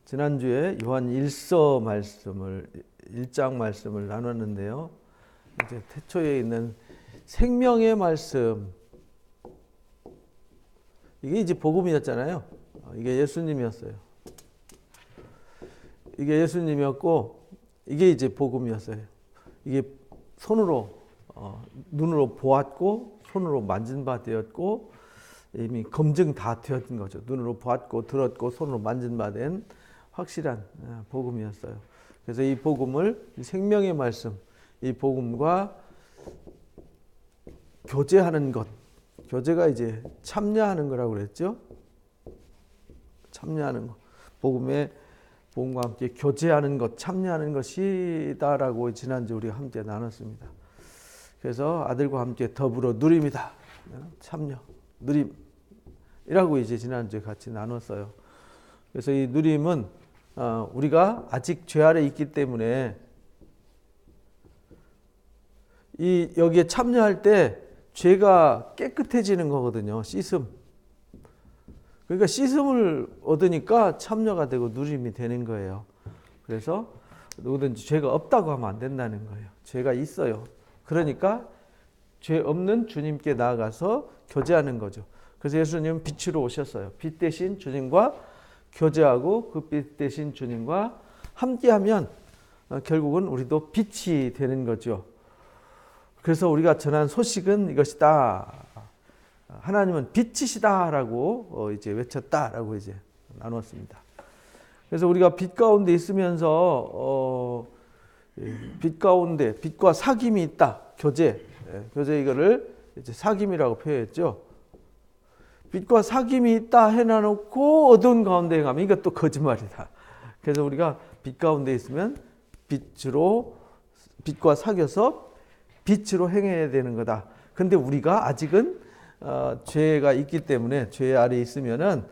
지난주에 요한 1장 말씀을 나눴는데요. 이제 태초에 있는 생명의 말씀, 이게 이제 복음이었잖아요. 이게 예수님이었어요. 이게 예수님이었고 이게 이제 복음이었어요. 이게 눈으로 보았고 손으로 만진 바 되었고 이미 검증 다 되었던 거죠. 눈으로 보았고 들었고 손으로 만진 바 된 확실한 복음이었어요. 그래서 이 복음을 생명의 말씀, 이 복음과 교제하는 것, 교제가 이제 참여하는 거라고 그랬죠. 참여하는 것, 복음과 함께 교제하는 것, 참여하는 것이다라고 지난주 우리가 함께 나눴습니다. 그래서 아들과 함께 더불어 누림이다. 참여, 누림이라고 이제 지난주에 같이 나눴어요. 그래서 이 누림은 우리가 아직 죄 아래 있기 때문에 여기에 참여할 때 죄가 깨끗해지는 거거든요. 씻음. 그러니까 씻음을 얻으니까 참여가 되고 누림이 되는 거예요. 그래서 누구든지 죄가 없다고 하면 안 된다는 거예요. 죄가 있어요. 그러니까 죄 없는 주님께 나아가서 교제하는 거죠. 그래서 예수님은 빛으로 오셨어요. 빛 대신 주님과 교제하고 그 빛 대신 주님과 함께하면 결국은 우리도 빛이 되는 거죠. 그래서 우리가 전한 소식은 이것이다. 하나님은 빛이시다라고 이제 외쳤다라고 이제 나눴습니다. 그래서 우리가 빛 가운데 있으면서 빛 가운데 빛과 사귐이 있다. 교제 이거를 이제 사귐이라고 표현했죠. 빛과 사귐이 있다 해놔놓고 어두운 가운데 가면 이것도 거짓말이다. 그래서 우리가 빛 가운데 있으면 빛과 사귀어서 빛으로 행해야 되는 거다. 근데 우리가 아직은 죄가 있기 때문에 죄 아래 있으면은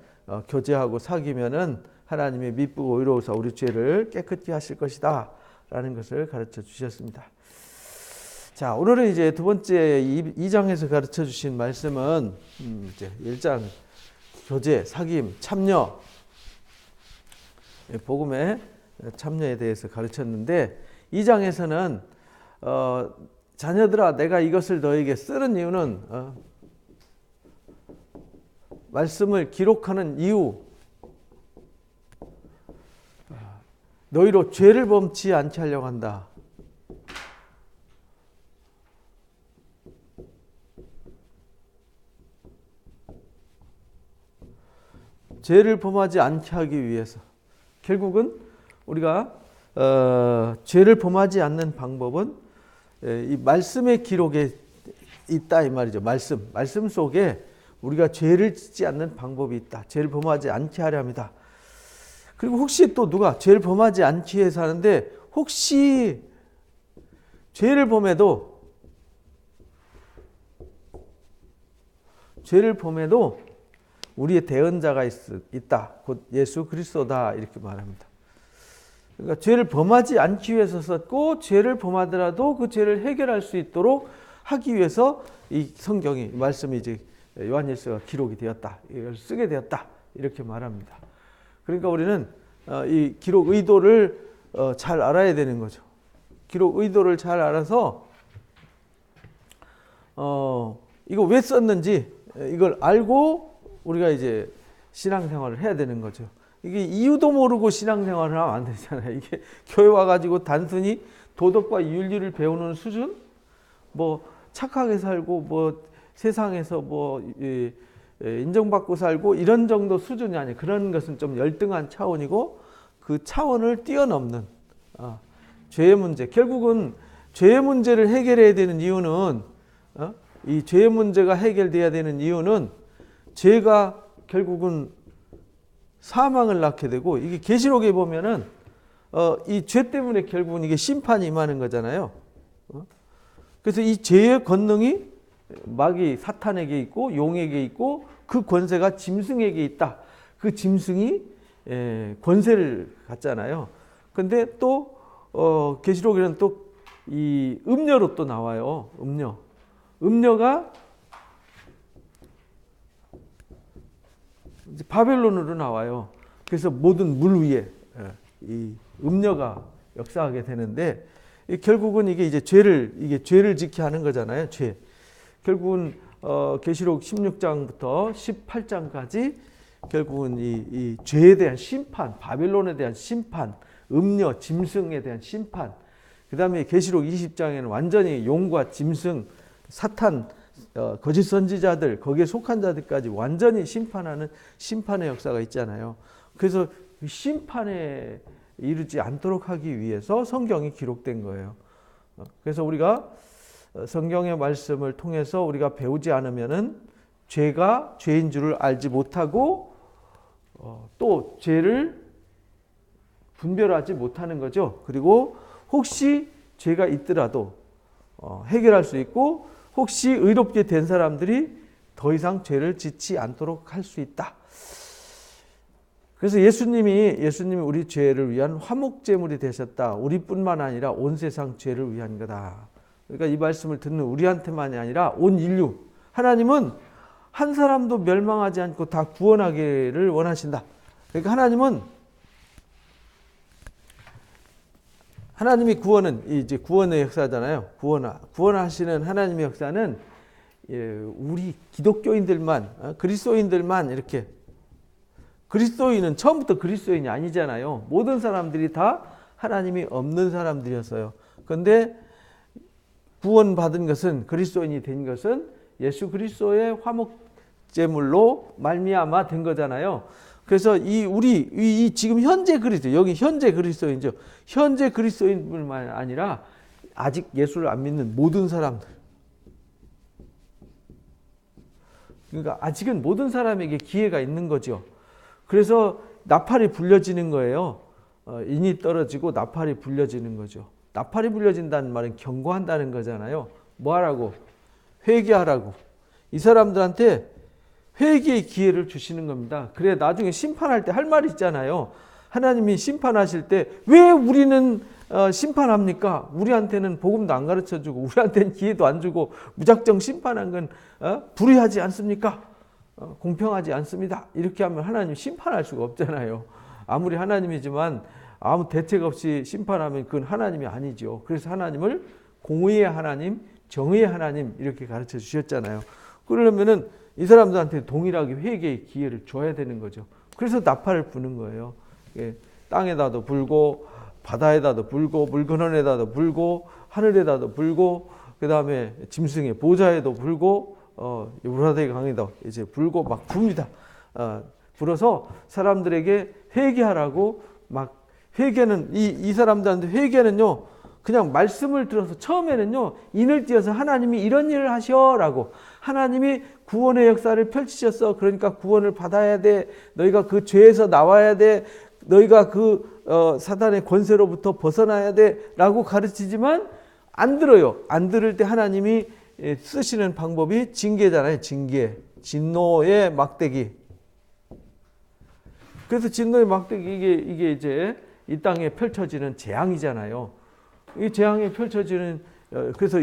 교제하고 사귀면은 하나님의 미쁘고 의로우사 우리 죄를 깨끗게 하실 것이다 라는 것을 가르쳐 주셨습니다. 자, 오늘은 이제 두 번째 2장에서 가르쳐 주신 말씀은 이제 1장 교제, 사귐, 참여, 복음의 참여에 대해서 가르쳤는데 2장에서는 자녀들아 내가 이것을 너에게 쓰는 이유는 말씀을 기록하는 이유, 너희로 죄를 범치 않게 하려고 한다. 죄를 범하지 않게 하기 위해서. 결국은 우리가 죄를 범하지 않는 방법은 이 말씀의 기록에 있다 이 말이죠. 말씀 속에 우리가 죄를 짓지 않는 방법이 있다. 죄를 범하지 않게 하려 합니다. 그리고 혹시 또 누가 죄를 범하지 않기 위해서 하는데 혹시 죄를 범해도 우리의 대언자가 있다. 곧 예수 그리스도다. 이렇게 말합니다. 그러니까 죄를 범하지 않기 위해서 썼고 죄를 범하더라도 그 죄를 해결할 수 있도록 하기 위해서 이 성경이 말씀이 이제 요한일서가 기록이 되었다. 이걸 쓰게 되었다. 이렇게 말합니다. 그러니까 우리는 이 기록 의도를 잘 알아야 되는 거죠. 기록 의도를 잘 알아서 이거 왜 썼는지 이걸 알고 우리가 이제 신앙생활을 해야 되는 거죠. 이게 이유도 모르고 신앙생활을 하면 안 되잖아요. 이게 교회 와가지고 단순히 도덕과 윤리를 배우는 수준, 뭐 착하게 살고 뭐 세상에서 뭐 인정받고 살고 이런 정도 수준이 아니에요. 그런 것은 좀 열등한 차원이고 그 차원을 뛰어넘는 죄의 문제. 결국은 죄의 문제를 해결해야 되는 이유는 이 죄의 문제가 해결돼야 되는 이유는 죄가 결국은 사망을 낳게 되고 이게 계시록에 보면은 이 죄 때문에 결국은 이게 심판이 임하는 거잖아요. 그래서 이 죄의 권능이 마귀 사탄에게 있고 용에게 있고 그 권세가 짐승에게 있다. 그 짐승이 권세를 갖잖아요. 근데 또 계시록에는 또 이 음녀로 또 나와요. 음녀가 이제 바벨론으로 나와요. 그래서 모든 물 위에 이 음녀가 역사하게 되는데, 결국은 이게 이제 죄를 지켜 하는 거잖아요. 죄. 결국은 계시록 16장부터 18장까지 결국은 이 죄에 대한 심판, 바벨론에 대한 심판, 음녀, 짐승에 대한 심판. 그다음에 계시록 20장에는 완전히 용과 짐승, 사탄, 거짓 선지자들, 거기에 속한 자들까지 완전히 심판하는 심판의 역사가 있잖아요. 그래서 심판에 이르지 않도록 하기 위해서 성경이 기록된 거예요. 그래서 우리가 성경의 말씀을 통해서 우리가 배우지 않으면은 죄가 죄인 줄을 알지 못하고 또 죄를 분별하지 못하는 거죠. 그리고 혹시 죄가 있더라도 해결할 수 있고, 혹시 의롭게 된 사람들이 더 이상 죄를 짓지 않도록 할 수 있다. 그래서 예수님이 우리 죄를 위한 화목제물이 되셨다. 우리뿐만 아니라 온 세상 죄를 위한 거다. 그러니까 이 말씀을 듣는 우리한테만이 아니라 온 인류, 하나님은 한 사람도 멸망하지 않고 다 구원하기를 원하신다. 그러니까 하나님이 구원은 이제 구원의 역사잖아요. 구원하시는 하나님의 역사는 우리 기독교인들만, 그리스도인들만 이렇게, 그리스도인은 처음부터 그리스도인이 아니잖아요. 모든 사람들이 다 하나님이 없는 사람들이었어요. 그런데 구원받은 것은, 그리스도인이 된 것은 예수 그리스도의 화목제물로 말미암아 된 거잖아요. 그래서 이 지금 현재 그리스도, 여기 현재 그리스도인이죠. 현재 그리스도인뿐만 아니라 아직 예수를 안 믿는 모든 사람들. 그러니까 아직은 모든 사람에게 기회가 있는 거죠. 그래서 나팔이 불려지는 거예요. 인이 떨어지고 나팔이 불려지는 거죠. 나팔이 불려진다는 말은 경고한다는 거잖아요. 뭐 하라고? 회개하라고. 이 사람들한테 회개의 기회를 주시는 겁니다. 그래 나중에 심판할 때 할 말이 있잖아요. 하나님이 심판하실 때 왜 우리는 심판합니까? 우리한테는 복음도 안 가르쳐주고 우리한테는 기회도 안 주고 무작정 심판한 건 불의하지 않습니까? 공평하지 않습니다. 이렇게 하면 하나님 심판할 수가 없잖아요. 아무리 하나님이지만 아무 대책 없이 심판하면 그건 하나님이 아니죠. 그래서 하나님을 공의의 하나님, 정의의 하나님 이렇게 가르쳐 주셨잖아요. 그러려면은 이 사람들한테 동일하게 회개의 기회를 줘야 되는 거죠. 그래서 나팔을 부는 거예요. 땅에다도 불고 바다에다도 불고 물건원에다도 불고 하늘에다도 불고 그 다음에 짐승의 보좌에도 불고 유브라데 강에도 이제 불고 막 붑니다. 불어서 사람들에게 회개하라고 막 회개는 이 사람들한테 회개는요 그냥 말씀을 들어서 처음에는요 인을 띄어서 하나님이 이런 일을 하셔라고 하나님이 구원의 역사를 펼치셨어. 그러니까 구원을 받아야 돼. 너희가 그 죄에서 나와야 돼. 너희가 그 사단의 권세로부터 벗어나야 돼 라고 가르치지만 안 들어요. 안 들을 때 하나님이 쓰시는 방법이 징계잖아요. 징계. 진노의 막대기. 그래서 진노의 막대기 이게 이제 이 땅에 펼쳐지는 재앙이잖아요. 이 재앙에 펼쳐지는 그래서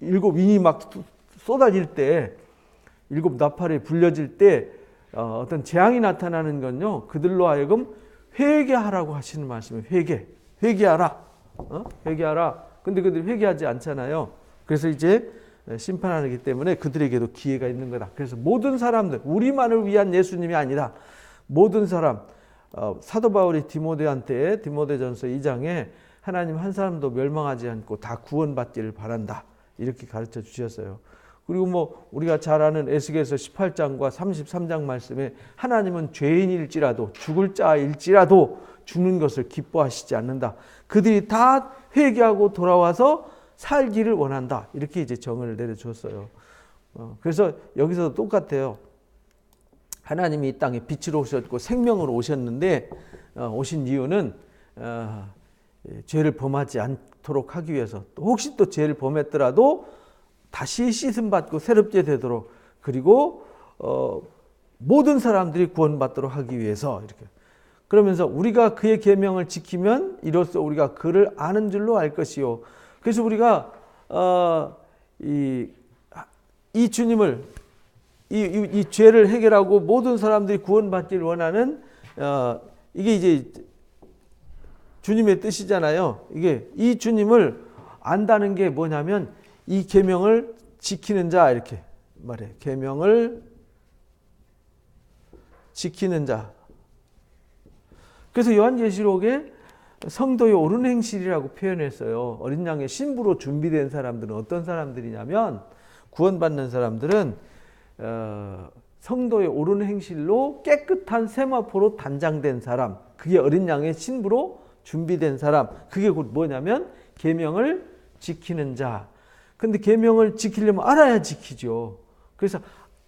일곱 인이 막 쏟아질 때 일곱 나팔이 불려질 때 어떤 재앙이 나타나는 건요 그들로 하여금 회개하라고 하시는 말씀이에요. 회개하라. 회개하라. 근데 그들이 회개하지 않잖아요. 그래서 이제 심판하기 때문에 그들에게도 기회가 있는 거다. 그래서 모든 사람들, 우리만을 위한 예수님이 아니라 모든 사람, 사도 바울이 디모데한테 디모데전서 2장에 하나님 한 사람도 멸망하지 않고 다 구원받기를 바란다. 이렇게 가르쳐 주셨어요. 그리고 뭐 우리가 잘 아는 에스겔서 18장과 33장 말씀에 하나님은 죄인일지라도 죽을 자일지라도 죽는 것을 기뻐하시지 않는다. 그들이 다 회개하고 돌아와서 살기를 원한다. 이렇게 이제 정을 내려주었어요. 그래서 여기서도 똑같아요. 하나님이 이 땅에 빛으로 오셨고 생명으로 오셨는데 오신 이유는 죄를 범하지 않도록 하기 위해서 또 혹시 또 죄를 범했더라도 다시 씻음 받고 새롭게 되도록 그리고 모든 사람들이 구원받도록 하기 위해서 이렇게 그러면서 우리가 그의 계명을 지키면 이로써 우리가 그를 아는 줄로 알 것이요. 그래서 우리가 이 주님을 이 죄를 해결하고 모든 사람들이 구원받기를 원하는 이게 이제 주님의 뜻이잖아요. 이게 이 주님을 안다는 게 뭐냐면 이 계명을 지키는 자 이렇게 말해. 계명을 지키는 자. 그래서 요한계시록에 성도의 옳은 행실이라고 표현했어요. 어린 양의 신부로 준비된 사람들은 어떤 사람들이냐면 구원받는 사람들은 성도의 옳은 행실로 깨끗한 세마포로 단장된 사람, 그게 어린 양의 신부로 준비된 사람, 그게 곧 뭐냐면 계명을 지키는 자. 근데 계명을 지키려면 알아야 지키죠. 그래서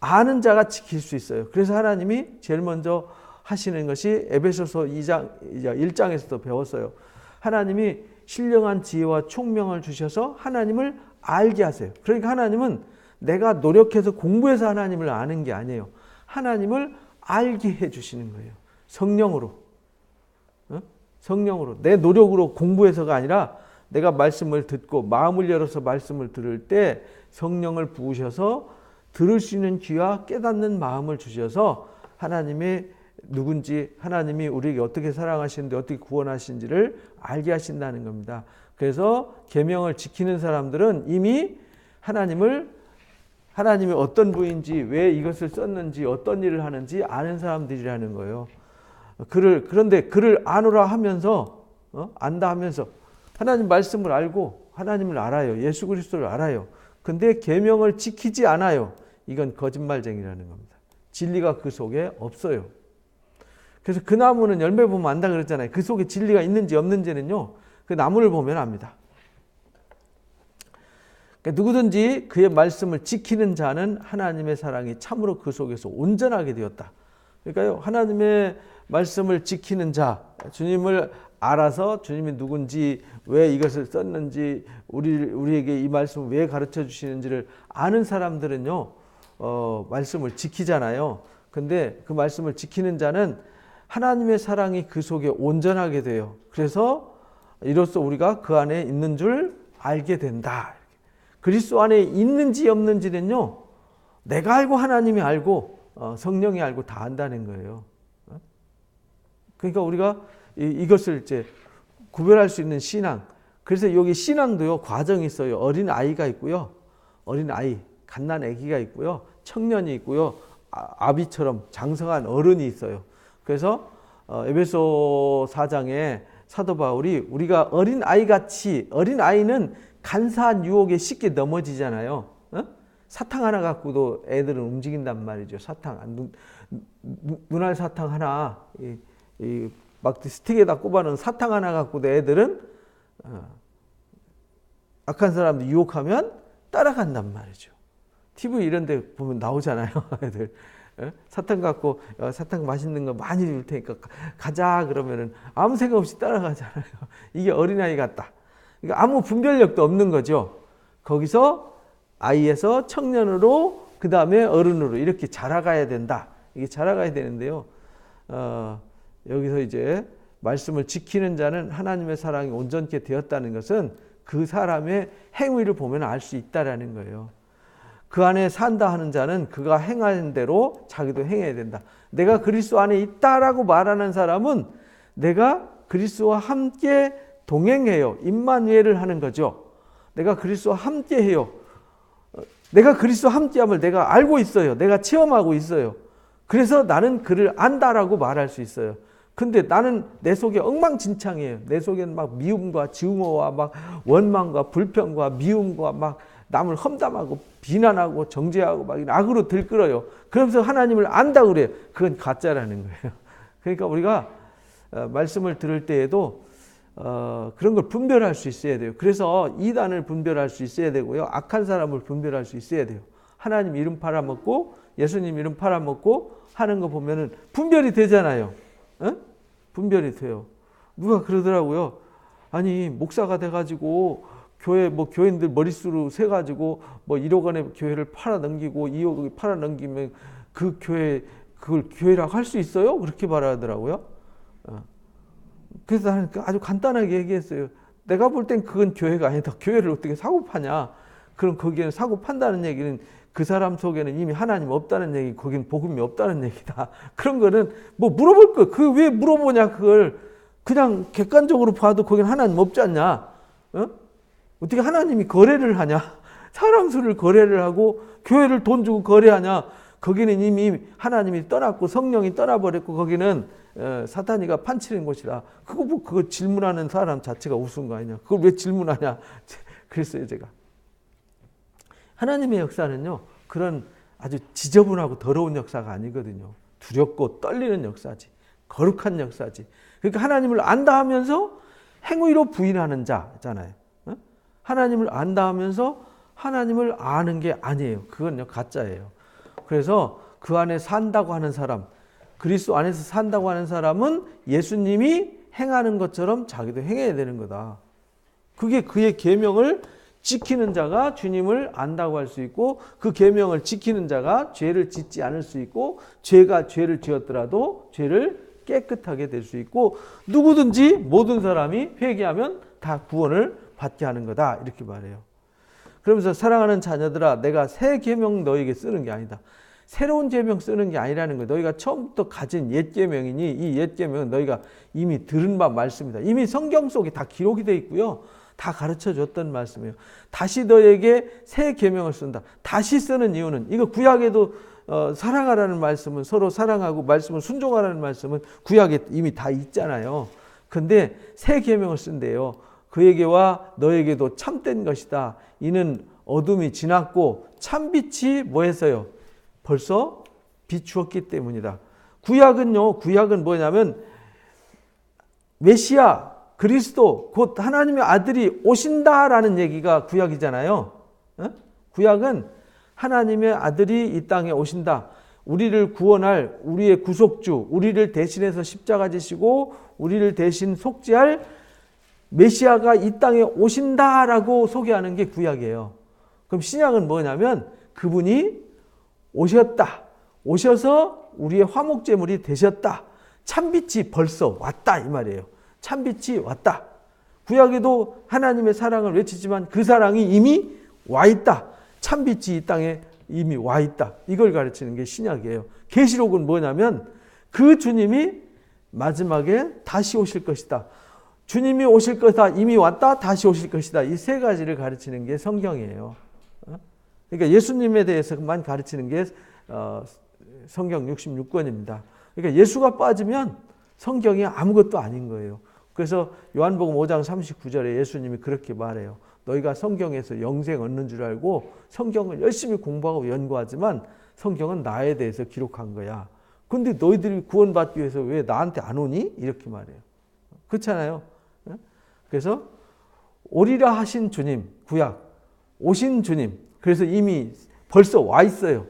아는 자가 지킬 수 있어요. 그래서 하나님이 제일 먼저 하시는 것이 에베소서 1장에서도 배웠어요. 하나님이 신령한 지혜와 총명을 주셔서 하나님을 알게 하세요. 그러니까 하나님은 내가 노력해서 공부해서 하나님을 아는 게 아니에요. 하나님을 알게 해주시는 거예요. 성령으로. 성령으로. 내 노력으로 공부해서가 아니라 내가 말씀을 듣고 마음을 열어서 말씀을 들을 때 성령을 부으셔서 들을 수 있는 귀와 깨닫는 마음을 주셔서 하나님의 누군지, 하나님이 우리에게 어떻게 사랑하시는데 어떻게 구원하신지를 알게 하신다는 겁니다. 그래서 계명을 지키는 사람들은 이미 하나님이 어떤 분인지, 왜 이것을 썼는지, 어떤 일을 하는지 아는 사람들이라는 거예요. 그런데 그를 아노라 하면서, 안다 하면서 하나님 말씀을 알고 하나님을 알아요. 예수 그리스도를 알아요. 근데 계명을 지키지 않아요. 이건 거짓말쟁이라는 겁니다. 진리가 그 속에 없어요. 그래서 그 나무는 열매 보면 안다 그랬잖아요. 그 속에 진리가 있는지 없는지는요, 그 나무를 보면 압니다. 그러니까 누구든지 그의 말씀을 지키는 자는 하나님의 사랑이 참으로 그 속에서 온전하게 되었다. 그러니까요, 하나님의 말씀을 지키는 자, 주님을 알아서 주님이 누군지, 왜 이것을 썼는지, 우리에게 이 말씀을 왜 가르쳐 주시는지를 아는 사람들은요, 말씀을 지키잖아요. 근데 그 말씀을 지키는 자는 하나님의 사랑이 그 속에 온전하게 돼요. 그래서 이로써 우리가 그 안에 있는 줄 알게 된다. 그리스도 안에 있는지 없는지는요, 내가 알고 하나님이 알고 성령이 알고 다 안다는 거예요. 그러니까 우리가 이것을 이제 구별할 수 있는 신앙. 그래서 여기 신앙도요, 과정이 있어요. 어린 아이가 있고요, 어린 아이, 갓난 아기가 있고요, 청년이 있고요, 아비처럼 장성한 어른이 있어요. 그래서 에베소 4장에 사도 바울이 우리가 어린 아이 같이, 어린 아이는 간사한 유혹에 쉽게 넘어지잖아요. 사탕 하나 갖고도 애들은 움직인단 말이죠. 사탕, 눈알 사탕 하나, 막 스틱에다 꼽아놓은 사탕 하나 갖고도 애들은 악한 사람들 유혹하면 따라간단 말이죠. TV 이런 데 보면 나오잖아요. 애들. 사탕 갖고, 사탕 맛있는 거 많이 줄 테니까 가자 그러면은 아무 생각 없이 따라가잖아요. 이게 어린아이 같다. 그러니까 아무 분별력도 없는 거죠. 거기서 아이에서 청년으로, 그 다음에 어른으로 이렇게 자라가야 된다. 이게 자라가야 되는데요. 여기서 이제 말씀을 지키는 자는 하나님의 사랑이 온전케 되었다는 것은 그 사람의 행위를 보면 알 수 있다라는 거예요. 그 안에 산다 하는 자는 그가 행하는 대로 자기도 행해야 된다. 내가 그리스도 안에 있다라고 말하는 사람은 내가 그리스도와 함께 동행해요. 임마누엘을 하는 거죠. 내가 그리스도와 함께 해요. 내가 그리스도와 함께함을 내가 알고 있어요. 내가 체험하고 있어요. 그래서 나는 그를 안다라고 말할 수 있어요. 근데 나는 내 속에 엉망진창이에요. 내 속에는 막 미움과 증오와 막 원망과 불평과 미움과 막 남을 험담하고 비난하고 정죄하고 막 악으로 들끓어요. 그러면서 하나님을 안다 그래요. 그건 가짜라는 거예요. 그러니까 우리가 말씀을 들을 때에도 그런 걸 분별할 수 있어야 돼요. 그래서 이단을 분별할 수 있어야 되고요, 악한 사람을 분별할 수 있어야 돼요. 하나님 이름 팔아먹고 예수님 이름 팔아먹고 하는 거 보면은 분별이 되잖아요. 분별이 돼요. 누가 그러더라고요. 아니 목사가 돼가지고 교회 교인들 머릿수로 세가지고 1억 원의 교회를 팔아 넘기고 2억 팔아 넘기면 그 교회 그걸 교회라고 할 수 있어요? 그렇게 말하더라고요. 그래서 나는 아주 간단하게 얘기했어요. 내가 볼 땐 그건 교회가 아니다. 교회를 어떻게 사고 파냐? 그럼 거기에는 사고 판다는 얘기는 그 사람 속에는 이미 하나님 없다는 얘기, 거긴 복음이 없다는 얘기다. 그런 거는 뭐 물어볼 거, 그 왜 물어보냐, 그걸. 그냥 객관적으로 봐도 거긴 하나님 없지 않냐? 어? 어떻게 하나님이 거래를 하냐? 사람 수를 거래를 하고 교회를 돈 주고 거래하냐? 거기는 이미 하나님이 떠났고 성령이 떠나버렸고 거기는 사탄이가 판치는 곳이다. 그거 질문하는 사람 자체가 우스운 거 아니냐? 그걸 왜 질문하냐? 그랬어요, 제가. 하나님의 역사는요, 그런 아주 지저분하고 더러운 역사가 아니거든요. 두렵고 떨리는 역사지. 거룩한 역사지. 그러니까 하나님을 안다 하면서 행위로 부인하는 자잖아요. 하나님을 안다 하면서 하나님을 아는 게 아니에요. 그건요, 가짜예요. 그래서 그 안에 산다고 하는 사람, 그리스도 안에서 산다고 하는 사람은 예수님이 행하는 것처럼 자기도 행해야 되는 거다. 그게 그의 계명을 지키는 자가 주님을 안다고 할 수 있고, 그 계명을 지키는 자가 죄를 짓지 않을 수 있고, 죄가 죄를 지었더라도 죄를 깨끗하게 될 수 있고, 누구든지 모든 사람이 회개하면 다 구원을 받게 하는 거다, 이렇게 말해요. 그러면서 사랑하는 자녀들아, 내가 새 계명 너에게 쓰는 게 아니다. 새로운 계명 쓰는 게 아니라는 거예요. 너희가 처음부터 가진 옛 계명이니 이 옛 계명은 너희가 이미 들은 바 말씀이다. 이미 성경 속에 다 기록이 되어 있고요. 다 가르쳐 줬던 말씀이에요. 다시 너에게 새 계명을 쓴다. 다시 쓰는 이유는, 이거 구약에도 사랑하라는 말씀은, 서로 사랑하고 말씀을 순종하라는 말씀은 구약에 이미 다 있잖아요. 근데 새 계명을 쓴대요. 그에게와 너에게도 참된 것이다. 이는 어둠이 지났고 참빛이 뭐 했어요? 벌써 비추었기 때문이다. 구약은 뭐냐면 메시아 그리스도 곧 하나님의 아들이 오신다라는 얘기가 구약이잖아요. 구약은 하나님의 아들이 이 땅에 오신다. 우리를 구원할 우리의 구속주, 우리를 대신해서 십자가 지시고 우리를 대신 속죄할 메시아가 이 땅에 오신다라고 소개하는 게 구약이에요. 그럼 신약은 뭐냐면 그분이 오셨다. 오셔서 우리의 화목제물이 되셨다. 참빛이 벌써 왔다, 이 말이에요. 참빛이 왔다. 구약에도 하나님의 사랑을 외치지만 그 사랑이 이미 와 있다. 참빛이 이 땅에 이미 와 있다. 이걸 가르치는 게 신약이에요. 계시록은 뭐냐면 그 주님이 마지막에 다시 오실 것이다. 주님이 오실 것이다. 이미 왔다. 다시 오실 것이다. 이 세 가지를 가르치는 게 성경이에요. 그러니까 예수님에 대해서만 가르치는 게 성경 66권입니다. 그러니까 예수가 빠지면 성경이 아무것도 아닌 거예요. 그래서 요한복음 5장 39절에 예수님이 그렇게 말해요. 너희가 성경에서 영생 얻는 줄 알고 성경을 열심히 공부하고 연구하지만 성경은 나에 대해서 기록한 거야. 근데 너희들이 구원받기 위해서 왜 나한테 안 오니? 이렇게 말해요. 그렇잖아요. 그래서 오리라 하신 주님, 구약, 오신 주님, 그래서 이미 벌써 와 있어요.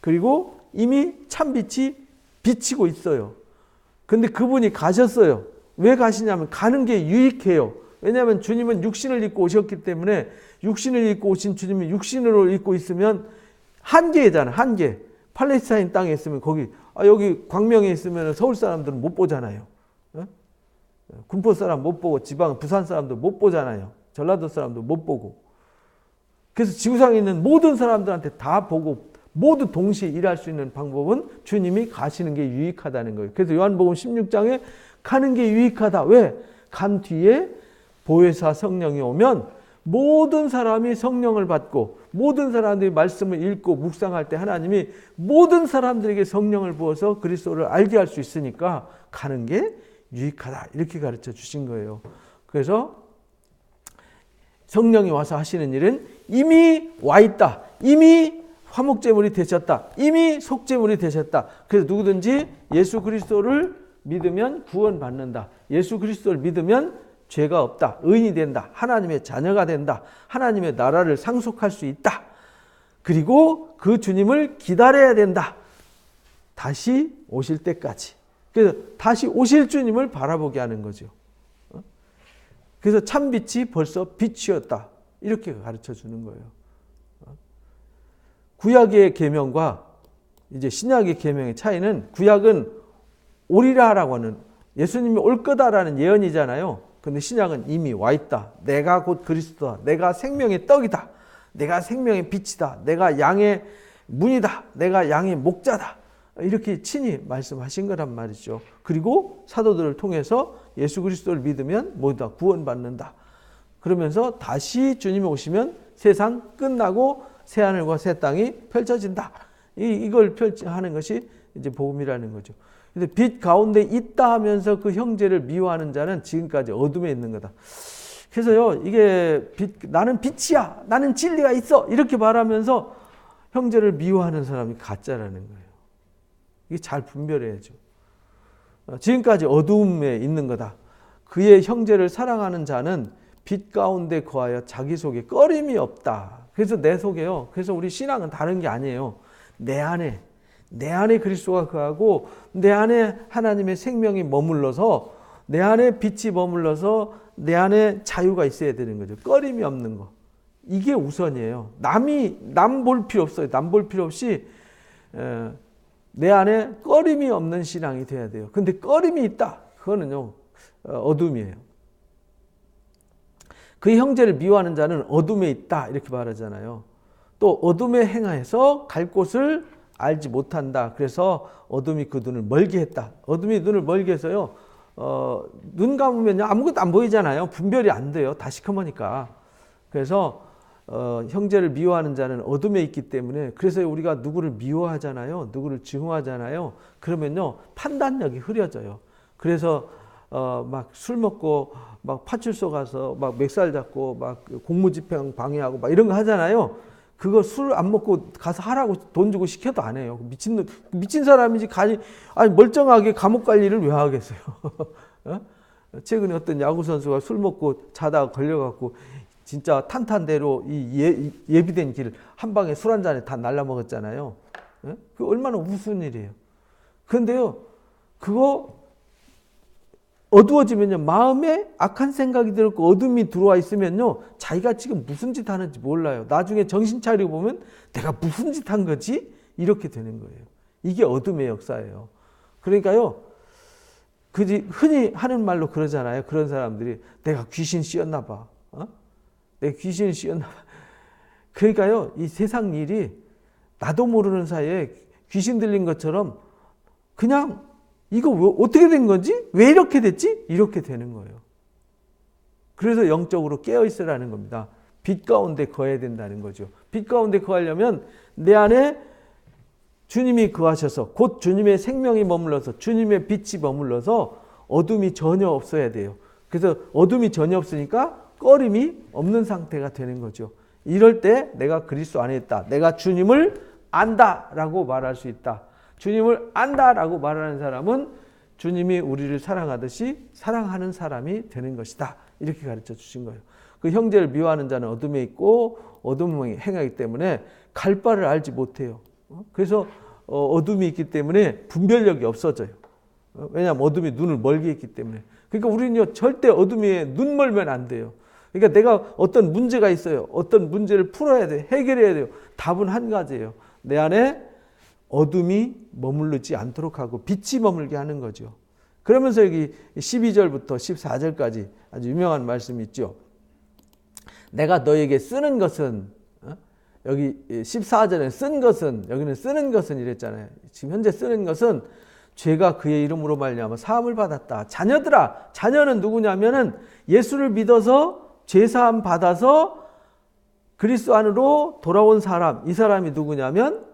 그리고 이미 참빛이 비치고 있어요. 근데 그분이 가셨어요. 왜 가시냐면 가는 게 유익해요. 왜냐하면 주님은 육신을 입고 오셨기 때문에 육신을 입고 오신 주님이 육신으로 입고 있으면 한계잖아, 한계. 팔레스타인 땅에 있으면 여기 광명에 있으면 서울 사람들은 못 보잖아요. 군포 사람 못 보고 지방 부산 사람도 못 보잖아요. 전라도 사람도 못 보고. 그래서 지구상에 있는 모든 사람들한테 다 보고 모두 동시에 일할 수 있는 방법은 주님이 가시는 게 유익하다는 거예요. 그래서 요한복음 16장에 가는 게 유익하다. 왜? 간 뒤에 보혜사 성령이 오면 모든 사람이 성령을 받고 모든 사람들이 말씀을 읽고 묵상할 때 하나님이 모든 사람들에게 성령을 부어서 그리스도를 알게 할 수 있으니까 가는 게 유익하다. 이렇게 가르쳐 주신 거예요. 그래서 성령이 와서 하시는 일은 이미 와 있다. 이미 화목제물이 되셨다. 이미 속제물이 되셨다. 그래서 누구든지 예수 그리스도를 믿으면 구원받는다. 예수 그리스도를 믿으면 죄가 없다. 의인이 된다. 하나님의 자녀가 된다. 하나님의 나라를 상속할 수 있다. 그리고 그 주님을 기다려야 된다. 다시 오실 때까지. 그래서 다시 오실 주님을 바라보게 하는 거죠. 그래서 참빛이 벌써 빛이었다. 이렇게 가르쳐 주는 거예요. 구약의 계명과 이제 신약의 계명의 차이는, 구약은 오리라라고 하는, 예수님이 올 거다라는 예언이잖아요. 근데 신약은 이미 와 있다. 내가 곧 그리스도다. 내가 생명의 떡이다. 내가 생명의 빛이다. 내가 양의 문이다. 내가 양의 목자다. 이렇게 친히 말씀하신 거란 말이죠. 그리고 사도들을 통해서 예수 그리스도를 믿으면 모두 다 구원받는다. 그러면서 다시 주님이 오시면 세상 끝나고 새하늘과 새 땅이 펼쳐진다. 이걸 하는 것이 이제 복음이라는 거죠. 근데 빛 가운데 있다 하면서 그 형제를 미워하는 자는 지금까지 어둠에 있는 거다. 그래서요, 이게 나는 빛이야, 나는 진리가 있어, 이렇게 말하면서 형제를 미워하는 사람이 가짜라는 거예요. 이게 잘 분별해야죠. 지금까지 어둠에 있는 거다. 그의 형제를 사랑하는 자는 빛 가운데 거하여 자기 속에 꺼림이 없다. 그래서 내 속에요. 그래서 우리 신앙은 다른 게 아니에요. 내 안에 그리스도가 거하고 내 안에 하나님의 생명이 머물러서 내 안에 빛이 머물러서 내 안에 자유가 있어야 되는 거죠. 꺼림이 없는 거. 이게 우선이에요. 남 볼 필요 없어요. 남 볼 필요 없이 내 안에 꺼림이 없는 신앙이 돼야 돼요. 근데 꺼림이 있다. 그거는요, 어둠이에요. 그 형제를 미워하는 자는 어둠에 있다. 이렇게 말하잖아요. 또 어둠에 행하여서 갈 곳을 알지 못한다. 그래서 어둠이 그 눈을 멀게 했다. 어둠이 눈을 멀게 해서요, 눈 감으면 아무것도 안 보이잖아요. 분별이 안 돼요. 다 시커머니까. 그래서 형제를 미워하는 자는 어둠에 있기 때문에, 그래서 우리가 누구를 미워하잖아요. 누구를 증오하잖아요. 그러면요, 판단력이 흐려져요. 그래서 막 술 먹고 막 파출소 가서 막 멱살 잡고 막 공무집행 방해하고 막 이런 거 하잖아요. 그거 술 안 먹고 가서 하라고 돈 주고 시켜도 안 해요. 미친 사람이지. 아니 멀쩡하게 감옥 갈 일을 왜 하겠어요? 최근에 어떤 야구 선수가 술 먹고 자다가 걸려갖고 진짜 탄탄대로 이 예비된 길 한 방에 술 한 잔에 다 날라먹었잖아요. 그 얼마나 우스운 일이에요. 그런데요, 그거 어두워지면요, 마음에 악한 생각이 들고 어둠이 들어와 있으면요, 자기가 지금 무슨 짓 하는지 몰라요. 나중에 정신 차리고 보면 내가 무슨 짓 한 거지? 이렇게 되는 거예요. 이게 어둠의 역사예요. 그러니까요, 흔히 하는 말로 그러잖아요. 그런 사람들이 내가 귀신 씌었나 봐. 내가 귀신 씌었나 봐. 그러니까요, 이 세상 일이 나도 모르는 사이에 귀신 들린 것처럼 그냥 이거 어떻게 된 건지? 왜 이렇게 됐지? 이렇게 되는 거예요. 그래서 영적으로 깨어있으라는 겁니다. 빛 가운데 거해야 된다는 거죠. 빛 가운데 거하려면 내 안에 주님이 거하셔서, 곧 주님의 생명이 머물러서, 주님의 빛이 머물러서 어둠이 전혀 없어야 돼요. 그래서 어둠이 전혀 없으니까 꺼림이 없는 상태가 되는 거죠. 이럴 때 내가 그리스도 안에 있다. 내가 주님을 안다라고 말할 수 있다. 주님을 안다라고 말하는 사람은 주님이 우리를 사랑하듯이 사랑하는 사람이 되는 것이다. 이렇게 가르쳐 주신 거예요. 그 형제를 미워하는 자는 어둠에 있고 어둠에 행하기 때문에 갈 바를 알지 못해요. 그래서 어둠이 있기 때문에 분별력이 없어져요. 왜냐하면 어둠이 눈을 멀게 했기 때문에. 그러니까 우리는요, 절대 어둠에 눈 멀면 안 돼요. 그러니까 내가 어떤 문제가 있어요. 어떤 문제를 풀어야 돼요. 해결해야 돼요. 답은 한 가지예요. 내 안에 어둠이 머무르지 않도록 하고 빛이 머물게 하는 거죠. 그러면서 여기 12절부터 14절까지 아주 유명한 말씀이 있죠. 내가 너에게 쓰는 것은, 여기 14절에 쓴 것은, 여기는 쓰는 것은 이랬잖아요. 지금 현재 쓰는 것은 죄가 그의 이름으로 말미암아 사함을 받았다. 자녀들아, 자녀는 누구냐면은 예수를 믿어서 죄사함 받아서 그리스도 안으로 돌아온 사람, 이 사람이 누구냐면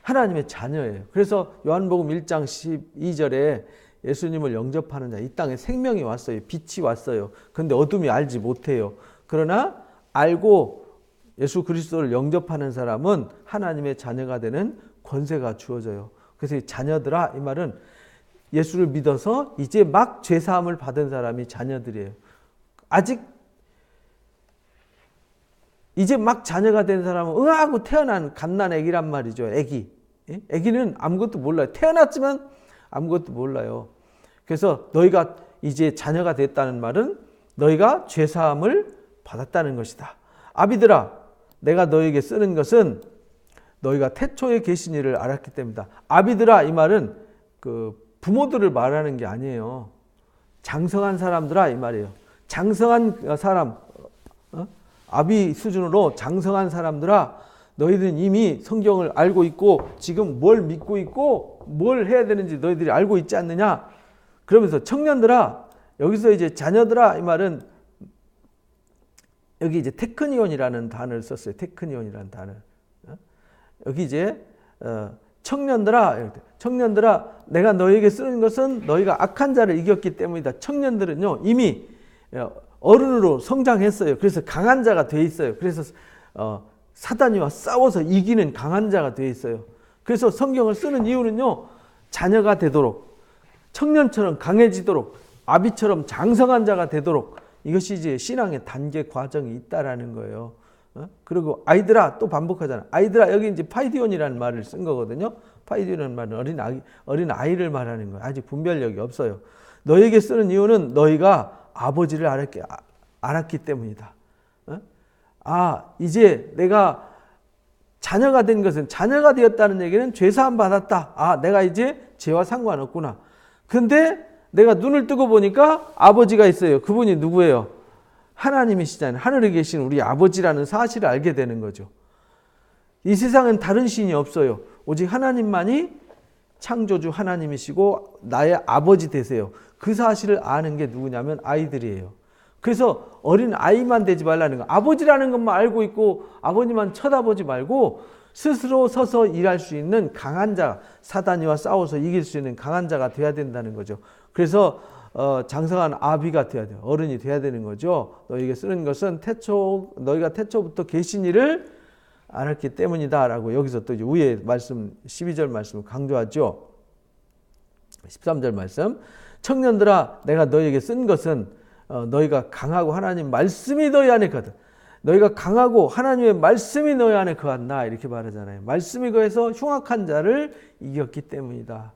하나님의 자녀예요. 그래서 요한복음 1장 12절에 예수님을 영접하는 자, 이 땅에 생명이 왔어요. 빛이 왔어요. 그런데 어둠이 알지 못해요. 그러나 알고 예수 그리스도를 영접하는 사람은 하나님의 자녀가 되는 권세가 주어져요. 그래서 자녀들아, 이 말은 예수를 믿어서 이제 막 죄사함을 받은 사람이 자녀들이에요. 아직 이제 막 자녀가 된 사람은 응하고 태어난 갓난 애기란 말이죠. 애기는 아무것도 몰라요. 태어났지만 아무것도 몰라요. 그래서 너희가 이제 자녀가 됐다는 말은 너희가 죄사함을 받았다는 것이다. 아비들아, 내가 너에게 쓰는 것은 너희가 태초에 계신 이를 알았기 때문이다. 아비들아, 이 말은 그 부모들을 말하는 게 아니에요. 장성한 사람들아, 이 말이에요. 장성한 사람, 아비 수준으로 장성한 사람들아, 너희들은 이미 성경을 알고 있고 지금 뭘 믿고 있고 뭘 해야 되는지 너희들이 알고 있지 않느냐. 그러면서 청년들아, 여기서 이제 자녀들아 이 말은 여기 이제 테크니온이라는 단어를 썼어요. 테크니온이라는 단어. 여기 이제 청년들아, 내가 너희에게 쓰는 것은 너희가 악한 자를 이겼기 때문이다. 청년들은요 이미 어른으로 성장했어요. 그래서 강한 자가 돼 있어요. 그래서 사단이와 싸워서 이기는 강한 자가 돼 있어요. 그래서 성경을 쓰는 이유는요, 자녀가 되도록, 청년처럼 강해지도록, 아비처럼 장성한 자가 되도록, 이것이 이제 신앙의 단계 과정이 있다라는 거예요. 그리고 아이들아, 또 반복하잖아. 아이들아, 여기 이제 파이디온이라는 말을 쓴 거거든요. 파이디온이라는 말은 어린 아이를 말하는 거예요. 아직 분별력이 없어요. 너에게 쓰는 이유는 너희가 아버지를 알았기 때문이다. 이제 내가 자녀가 된 것은, 자녀가 되었다는 얘기는 죄사함 받았다. 내가 이제 죄와 상관없구나. 근데 내가 눈을 뜨고 보니까 아버지가 있어요. 그분이 누구예요? 하나님이시잖아요. 하늘에 계신 우리 아버지라는 사실을 알게 되는 거죠. 이 세상엔 다른 신이 없어요. 오직 하나님만이 창조주 하나님이시고 나의 아버지 되세요. 그 사실을 아는 게 누구냐면 아이들이에요. 그래서 어린 아이만 되지 말라는 거. 아버지라는 것만 알고 있고 아버지만 쳐다보지 말고 스스로 서서 일할 수 있는 강한 자, 사단이와 싸워서 이길 수 있는 강한 자가 돼야 된다는 거죠. 그래서 장성한 아비가 돼야 돼요. 어른이 돼야 되는 거죠. 너희에게 쓰는 것은 너희가 태초부터 계신 일을 알았기 때문이다 라고 여기서 또 이제 위에 말씀 12절 말씀을 강조하죠. 13절 말씀, 청년들아 내가 너희에게 쓴 것은 너희가 강하고 하나님 말씀이 너희 안에 거든. 너희가 강하고 하나님의 말씀이 너희 안에 거한다 이렇게 말하잖아요. 말씀이 거해서 흉악한 자를 이겼기 때문이다.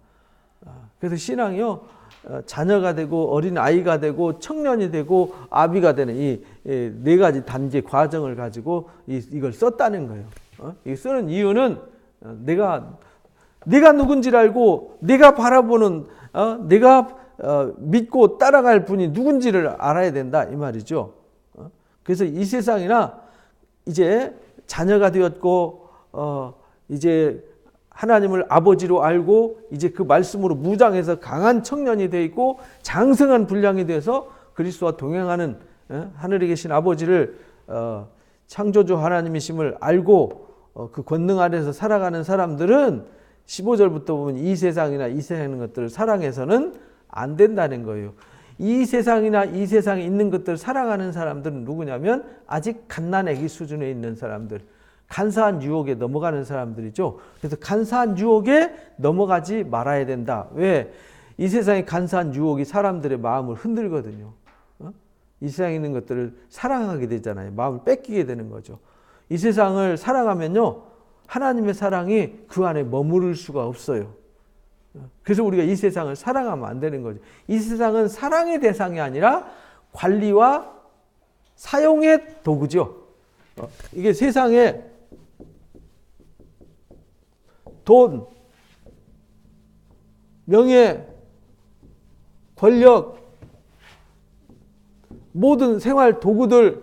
그래서 신앙이요, 자녀가 되고 어린 아이가 되고 청년이 되고 아비가 되는 이 네 가지 단계 과정을 가지고 이걸 썼다는 거예요. 이 쓰는 이유는 내가 누군지를 알고 내가 바라보는 내가 믿고 따라갈 분이 누군지를 알아야 된다 이 말이죠. 그래서 이 세상이나 이제 자녀가 되었고 이제 하나님을 아버지로 알고 이제 그 말씀으로 무장해서 강한 청년이 되어 있고 장성한 분량이 되어서 그리스도와 동행하는 하늘에 계신 아버지를 창조주 하나님이심을 알고 그 권능 아래서 살아가는 사람들은 15절부터 보면 이 세상이나 이 세상의 것들을 사랑해서는 안 된다는 거예요. 이 세상이나 이 세상에 있는 것들을 사랑하는 사람들은 누구냐면 아직 갓난아기 수준에 있는 사람들, 간사한 유혹에 넘어가는 사람들이죠. 그래서 간사한 유혹에 넘어가지 말아야 된다. 왜? 이 세상의 간사한 유혹이 사람들의 마음을 흔들거든요. 이 세상에 있는 것들을 사랑하게 되잖아요. 마음을 뺏기게 되는 거죠. 이 세상을 사랑하면요, 하나님의 사랑이 그 안에 머무를 수가 없어요. 그래서 우리가 이 세상을 사랑하면 안 되는 거죠. 이 세상은 사랑의 대상이 아니라 관리와 사용의 도구죠. 이게 세상에 돈, 명예, 권력, 모든 생활 도구들,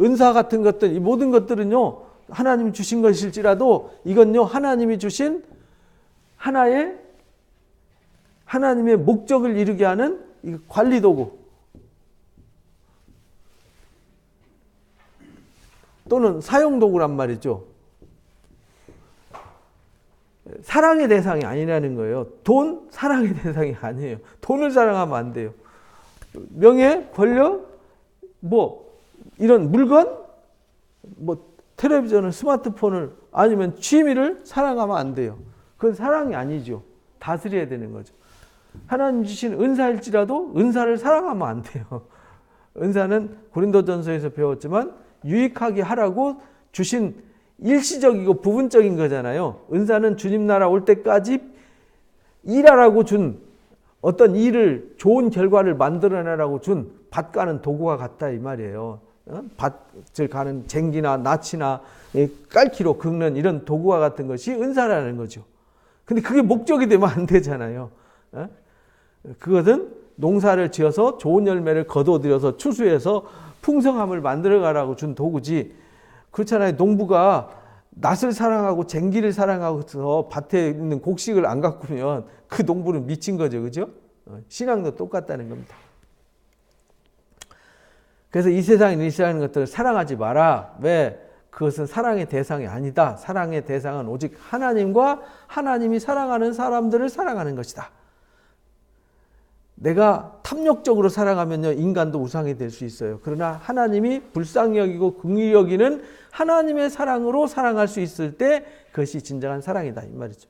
은사 같은 것들, 이 모든 것들은요, 하나님이 주신 것일지라도 이건요, 하나님이 주신 하나의 하나님의 목적을 이루게 하는 관리 도구 또는 사용 도구란 말이죠. 사랑의 대상이 아니라는 거예요. 돈, 사랑의 대상이 아니에요. 돈을 사랑하면 안 돼요. 명예, 권력, 이런 물건, 텔레비전을, 스마트폰을 아니면 취미를 사랑하면 안 돼요. 그건 사랑이 아니죠. 다스려야 되는 거죠. 하나님 주신 은사일지라도 은사를 사랑하면 안 돼요. 은사는 고린도전서에서 배웠지만 유익하게 하라고 주신 일시적이고 부분적인 거잖아요. 은사는 주님 나라 올 때까지 일하라고 준 어떤 일을 좋은 결과를 만들어내라고 준 밭가는 도구와 같다 이 말이에요. 밭을 가는 쟁기나 낫이나 깔기로 긁는 이런 도구와 같은 것이 은사라는 거죠. 근데 그게 목적이 되면 안 되잖아요. 그것은 농사를 지어서 좋은 열매를 거둬들여서 추수해서 풍성함을 만들어가라고 준 도구지, 그렇잖아요. 농부가 낫을 사랑하고 쟁기를 사랑하고서 밭에 있는 곡식을 안 가꾸면 그 농부는 미친 거죠. 그죠? 신앙도 똑같다는 겁니다. 그래서 이 세상에 있는 것들을 사랑하지 마라. 왜? 그것은 사랑의 대상이 아니다. 사랑의 대상은 오직 하나님과 하나님이 사랑하는 사람들을 사랑하는 것이다. 내가 탐욕적으로 사랑하면요, 인간도 우상이 될 수 있어요. 그러나 하나님이 불쌍히 여기고 긍휼히 여기는 하나님의 사랑으로 사랑할 수 있을 때 그것이 진정한 사랑이다, 이 말이죠.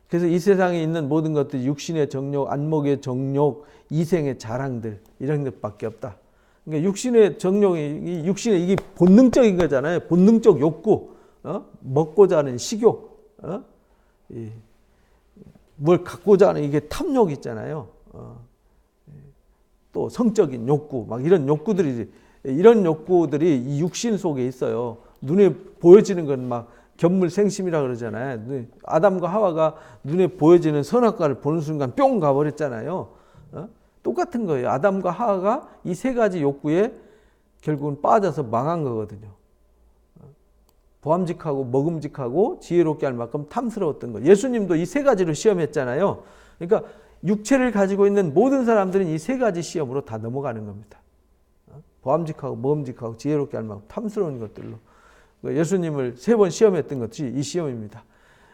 그래서 이 세상에 있는 모든 것들이 육신의 정욕, 안목의 정욕, 이생의 자랑들, 이런 것밖에 없다. 그러니까 육신의 정욕이, 육신의 이게 본능적인 거잖아요. 본능적 욕구, 먹고자 하는 식욕, 뭘 갖고자 하는 이게 탐욕 있잖아요. 또 성적인 욕구, 막 이런 욕구들이 이 육신 속에 있어요. 눈에 보여지는 건 막 견물생심이라 그러잖아요. 아담과 하와가 눈에 보여지는 선악과를 보는 순간 뿅 가버렸잖아요. 똑같은 거예요. 아담과 하와가 이 세 가지 욕구에 결국은 빠져서 망한 거거든요. 보암직하고 먹음직하고 지혜롭게 할 만큼 탐스러웠던 거. 예수님도 이 세 가지로 시험했잖아요. 그러니까 육체를 가지고 있는 모든 사람들은 이 세 가지 시험으로 다 넘어가는 겁니다. 보암직하고 먹음직하고 지혜롭게 할 만큼 탐스러운 것들로. 예수님을 3번 시험했던 것이 이 시험입니다.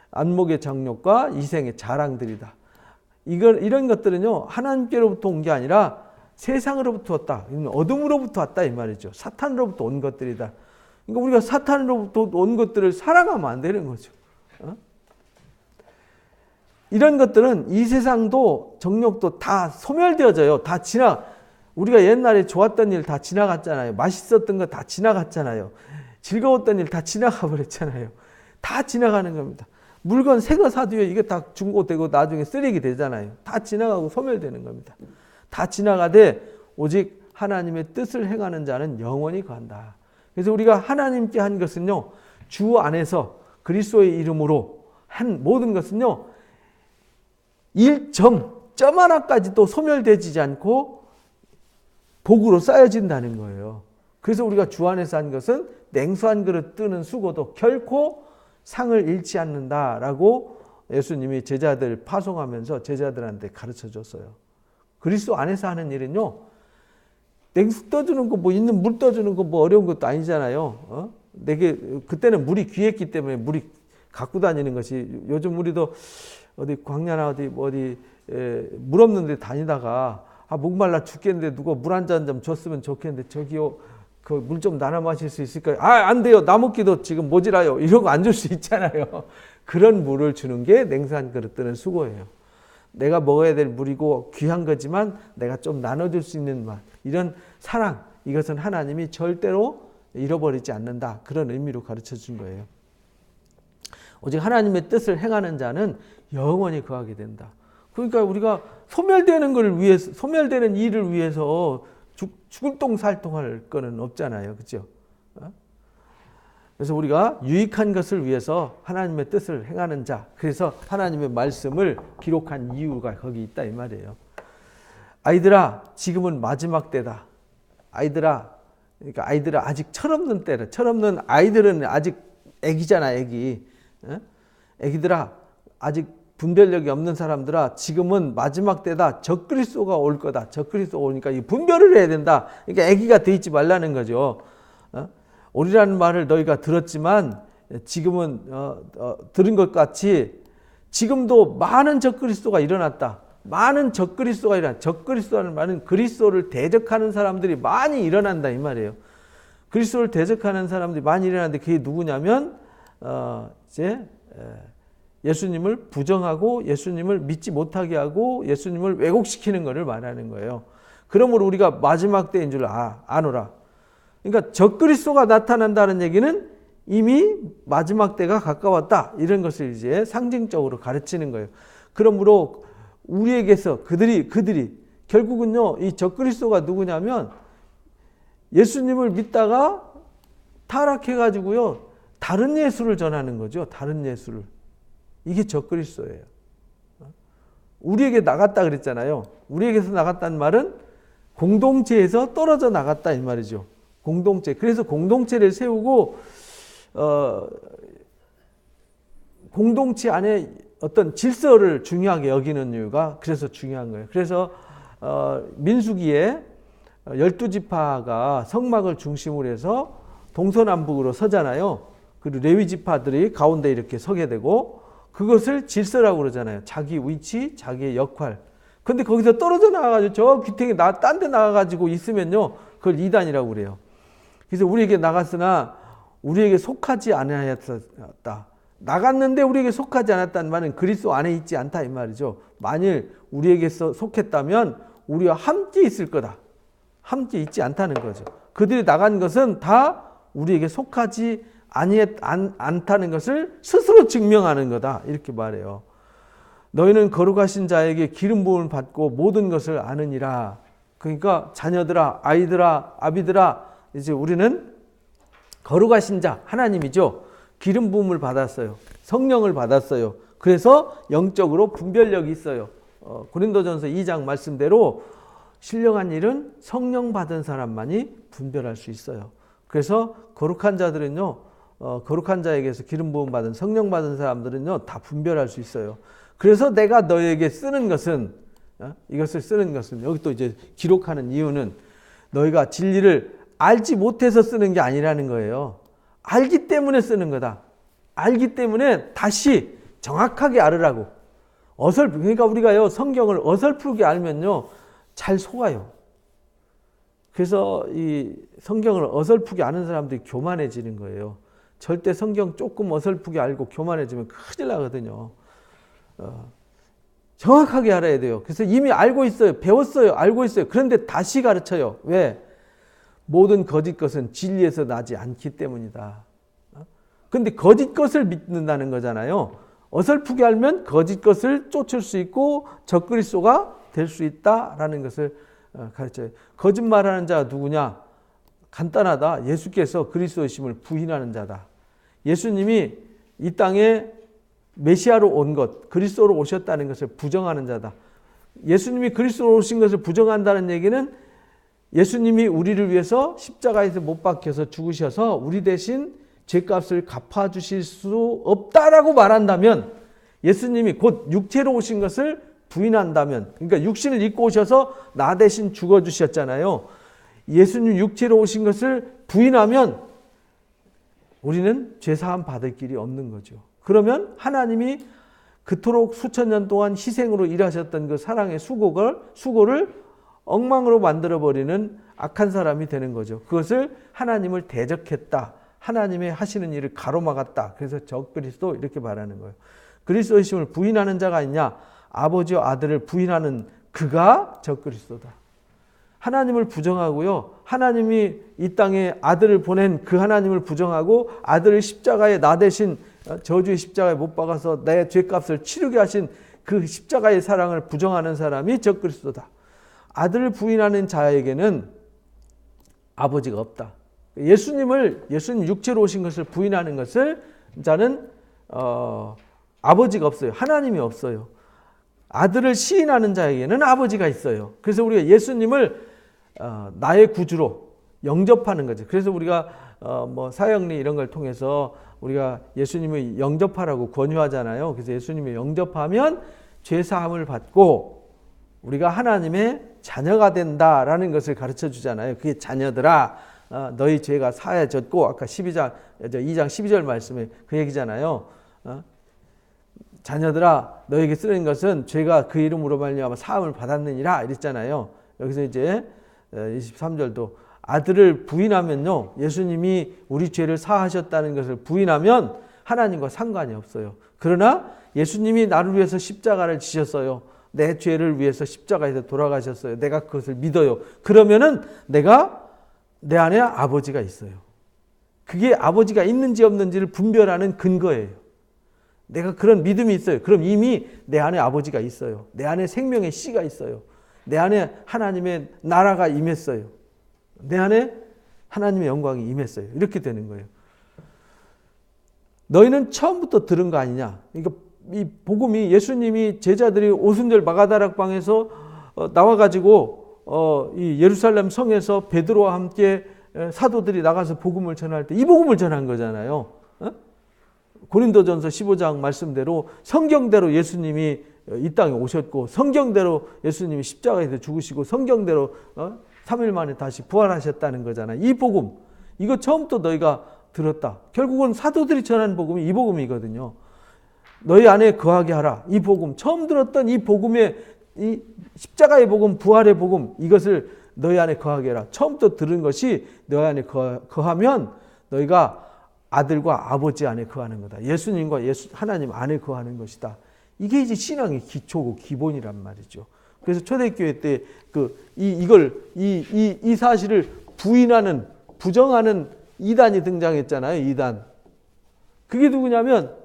안목의 장욕과 이생의 자랑들이다. 이런 것들은요, 하나님께로부터 온 게 아니라 세상으로부터 왔다. 어둠으로부터 왔다, 이 말이죠. 사탄으로부터 온 것들이다. 그러니까 우리가 사탄으로부터 온 것들을 사랑하면 안 되는 거죠. 이런 것들은 이 세상도 정욕도 다 소멸되어져요. 다 우리가 옛날에 좋았던 일 다 지나갔잖아요. 맛있었던 거 다 지나갔잖아요. 즐거웠던 일 다 지나가 버렸잖아요. 다 지나가는 겁니다. 물건 새 거 사도요, 이게 다 중고되고 나중에 쓰레기 되잖아요. 다 지나가고 소멸되는 겁니다. 다 지나가되 오직 하나님의 뜻을 행하는 자는 영원히 거한다. 그래서 우리가 하나님께 한 것은요, 주 안에서 그리스도의 이름으로 한 모든 것은요, 점 하나까지도 소멸되지 않고 복으로 쌓여진다는 거예요. 그래서 우리가 주 안에서 한 것은 냉수 한 그릇 뜨는 수고도 결코 상을 잃지 않는다라고 예수님이 제자들 파송하면서 제자들한테 가르쳐 줬어요. 그리스도 안에서 하는 일은요, 냉수 떠주는 거, 뭐 있는 물 떠주는 거, 뭐 어려운 것도 아니잖아요. 내게 그때는 물이 귀했기 때문에 물이 갖고 다니는 것이, 요즘 우리도 어디 광야나 어디 물 없는 데 다니다가 목말라 죽겠는데 누가 물 한 잔 좀 줬으면 좋겠는데 저기요, 그 물 좀 나눠 마실 수 있을까요? 안 돼요. 나무기도 지금 모자라요. 이러고 안 줄 수 있잖아요. 그런 물을 주는 게 냉수 한 그릇 뜨는 수고예요. 내가 먹어야 될 물이고 귀한 거지만 내가 좀 나눠줄 수 있는 맛. 이런 사랑, 이것은 하나님이 절대로 잃어버리지 않는다. 그런 의미로 가르쳐 준 거예요. 오직 하나님의 뜻을 행하는 자는 영원히 거하게 된다. 그러니까 우리가 소멸되는 일을 위해서 죽을 똥살똥할 거는 없잖아요. 그렇죠? 그래서 우리가 유익한 것을 위해서 하나님의 뜻을 행하는 자, 그래서 하나님의 말씀을 기록한 이유가 거기 있다, 이 말이에요. 아이들아, 지금은 마지막 때다. 아이들아 아직 철없는 때다. 철없는 아이들은 아직 애기잖아, 애기. 애기들아, 아직 분별력이 없는 사람들아, 지금은 마지막 때다. 적그리스도가 올 거다. 적그리스도가 오니까 이 분별을 해야 된다. 그러니까 애기가 돼 있지 말라는 거죠. 오리라는 말을 너희가 들었지만 지금은 들은 것 같이 지금도 많은 적그리스도가 일어났다. 많은 적그리스도가 적그리스도라는 말은 그리스도를 대적하는 사람들이 많이 일어난다, 이 말이에요. 그리스도를 대적하는 사람들이 많이 일어나는데 그게 누구냐면 이제 예수님을 부정하고 예수님을 믿지 못하게 하고 예수님을 왜곡시키는 것을 말하는 거예요. 그러므로 우리가 마지막 때인 줄 아노라. 그러니까 적그리스도가 나타난다는 얘기는 이미 마지막 때가 가까웠다. 이런 것을 이제 상징적으로 가르치는 거예요. 그러므로 우리에게서 그들이 결국은요, 이 적그리스도가 누구냐면 예수님을 믿다가 타락해가지고요, 다른 예수를 전하는 거죠. 다른 예수를. 이게 적그리스도예요. 우리에게 나갔다 그랬잖아요. 우리에게서 나갔다는 말은 공동체에서 떨어져 나갔다, 이 말이죠. 공동체. 그래서 공동체를 세우고 공동체 안에 어떤 질서를 중요하게 여기는 이유가 그래서 중요한 거예요. 그래서 민수기에 12지파가 성막을 중심으로 해서 동서남북으로 서잖아요. 그리고 레위 지파들이 가운데 이렇게 서게 되고 그것을 질서라고 그러잖아요. 자기 위치, 자기의 역할. 근데 거기서 떨어져 나가가지고 저 귀퉁이 딴 데 나가가지고 있으면요. 그걸 이단이라고 그래요. 그래서 우리에게 나갔으나 우리에게 속하지 않았다. 나갔는데 우리에게 속하지 않았다는 말은 그리스도 안에 있지 않다 이 말이죠. 만일 우리에게 속했다면 우리와 함께 있을 거다. 함께 있지 않다는 거죠. 그들이 나간 것은 다 우리에게 속하지 않다는 것을 스스로 증명하는 거다. 이렇게 말해요. 너희는 거룩하신 자에게 기름 부음을 받고 모든 것을 아느니라. 그러니까 자녀들아, 아이들아, 아비들아, 이제 우리는 거룩하신 자 하나님이죠. 기름 부음을 받았어요. 성령을 받았어요. 그래서 영적으로 분별력이 있어요. 고린도전서 2장 말씀대로 신령한 일은 성령 받은 사람만이 분별할 수 있어요. 그래서 거룩한 자들은요, 거룩한 자에게서 기름 부음 받은 성령 받은 사람들은요 다 분별할 수 있어요. 그래서 내가 너에게 쓰는 것은 이것을 쓰는 것은 여기 또 이제 기록하는 이유는 너희가 진리를 알지 못해서 쓰는 게 아니라는 거예요. 알기 때문에 쓰는 거다. 알기 때문에 다시 정확하게 알으라고. 그러니까 우리가요 성경을 어설프게 알면요 잘 속아요. 그래서 이 성경을 어설프게 아는 사람들이 교만해지는 거예요. 절대 성경 조금 어설프게 알고 교만해지면 큰일 나거든요. 정확하게 알아야 돼요. 그래서 이미 알고 있어요. 배웠어요. 알고 있어요. 그런데 다시 가르쳐요. 왜? 모든 거짓 것은 진리에서 나지 않기 때문이다. 근데 거짓 것을 믿는다는 거잖아요. 어설프게 알면 거짓 것을 쫓을 수 있고 적그리스도가 될 수 있다라는 것을 가르쳐요. 거짓말하는 자가 누구냐? 간단하다. 예수께서 그리스도이심을 부인하는 자다. 예수님이 이 땅에 메시아로 온 것, 그리스도로 오셨다는 것을 부정하는 자다. 예수님이 그리스도로 오신 것을 부정한다는 얘기는 예수님이 우리를 위해서 십자가에서 못 박혀서 죽으셔서 우리 대신 죄값을 갚아주실 수 없다라고 말한다면, 예수님이 곧 육체로 오신 것을 부인한다면, 그러니까 육신을 입고 오셔서 나 대신 죽어주셨잖아요. 예수님 육체로 오신 것을 부인하면 우리는 죄사함 받을 길이 없는 거죠. 그러면 하나님이 그토록 수천 년 동안 희생으로 일하셨던 그 사랑의 수고를 엉망으로 만들어버리는 악한 사람이 되는 거죠. 그것을 하나님을 대적했다. 하나님의 하시는 일을 가로막았다. 그래서 적그리스도 이렇게 말하는 거예요. 그리스도의 심을 부인하는 자가 있냐? 아버지와 아들을 부인하는 그가 적그리스도다. 하나님을 부정하고요. 하나님이 이 땅에 아들을 보낸 그 하나님을 부정하고 아들을 십자가에 나 대신 저주의 십자가에 못 박아서 내 죄값을 치르게 하신 그 십자가의 사랑을 부정하는 사람이 적그리스도다. 아들을 부인하는 자에게는 아버지가 없다. 예수님 육체로 오신 것을 부인하는 것을 자는 아버지가 없어요. 하나님이 없어요. 아들을 시인하는 자에게는 아버지가 있어요. 그래서 우리가 예수님을 나의 구주로 영접하는 거죠. 그래서 우리가 사형리 이런 걸 통해서 우리가 예수님을 영접하라고 권유하잖아요. 그래서 예수님을 영접하면 죄사함을 받고 우리가 하나님의 자녀가 된다라는 것을 가르쳐 주잖아요. 그게 자녀들아 너희 죄가 사해졌고, 아까 2장 12절 말씀에 그 얘기잖아요. 자녀들아 너에게 쓰는 것은 죄가 그 이름으로 말미암아 사함을 받았느니라 이랬잖아요. 여기서 이제 23절도 아들을 부인하면요, 예수님이 우리 죄를 사하셨다는 것을 부인하면 하나님과 상관이 없어요. 그러나 예수님이 나를 위해서 십자가를 지셨어요. 내 죄를 위해서 십자가에서 돌아가셨어요. 내가 그것을 믿어요. 그러면은 내가 내 안에 아버지가 있어요. 그게 아버지가 있는지 없는지를 분별하는 근거예요. 내가 그런 믿음이 있어요. 그럼 이미 내 안에 아버지가 있어요. 내 안에 생명의 씨가 있어요. 내 안에 하나님의 나라가 임했어요. 내 안에 하나님의 영광이 임했어요. 이렇게 되는 거예요. 너희는 처음부터 들은 거 아니냐? 그러니까 이 복음이 예수님이 제자들이 오순절 마가다락방에서 나와가지고 이 예루살렘 성에서 베드로와 함께 사도들이 나가서 복음을 전할 때 이 복음을 전한 거잖아요. 고린도전서 15장 말씀대로 성경대로 예수님이 이 땅에 오셨고 성경대로 예수님이 십자가에서 죽으시고 성경대로 3일 만에 다시 부활하셨다는 거잖아요. 이 복음, 이거 처음부터 너희가 들었다. 결국은 사도들이 전한 복음이 이 복음이거든요. 너희 안에 거하게 하라. 이 복음, 처음 들었던 이 복음의 이 십자가의 복음, 부활의 복음, 이것을 너희 안에 거하게 해라. 처음부터 들은 것이 너희 안에 거하면 너희가 아들과 아버지 안에 거하는 거다. 예수님과 하나님 안에 거하는 것이다. 이게 이제 신앙의 기초고 기본이란 말이죠. 그래서 초대교회 때 이 사실을 부인하는, 부정하는 이단이 등장했잖아요. 이단. 그게 누구냐면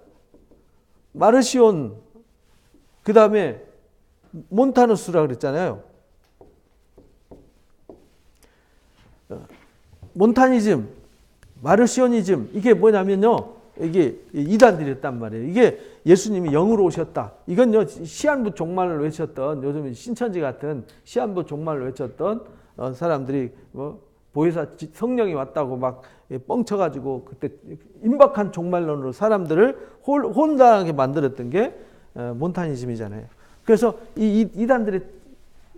마르시온, 그 다음에 몬타누스라 그랬잖아요. 몬타니즘, 마르시오니즘, 이게 뭐냐면요, 이게 이단들이었단 말이에요. 이게 예수님이 영으로 오셨다. 이건요, 시한부 종말을 외쳤던, 요즘 신천지 같은 시한부 종말을 외쳤던 사람들이 보혜사 성령이 왔다고 막 뻥쳐가지고 그때 임박한 종말론으로 사람들을 혼란하게 만들었던 게 몬타니즘이잖아요. 그래서 이 이단들의,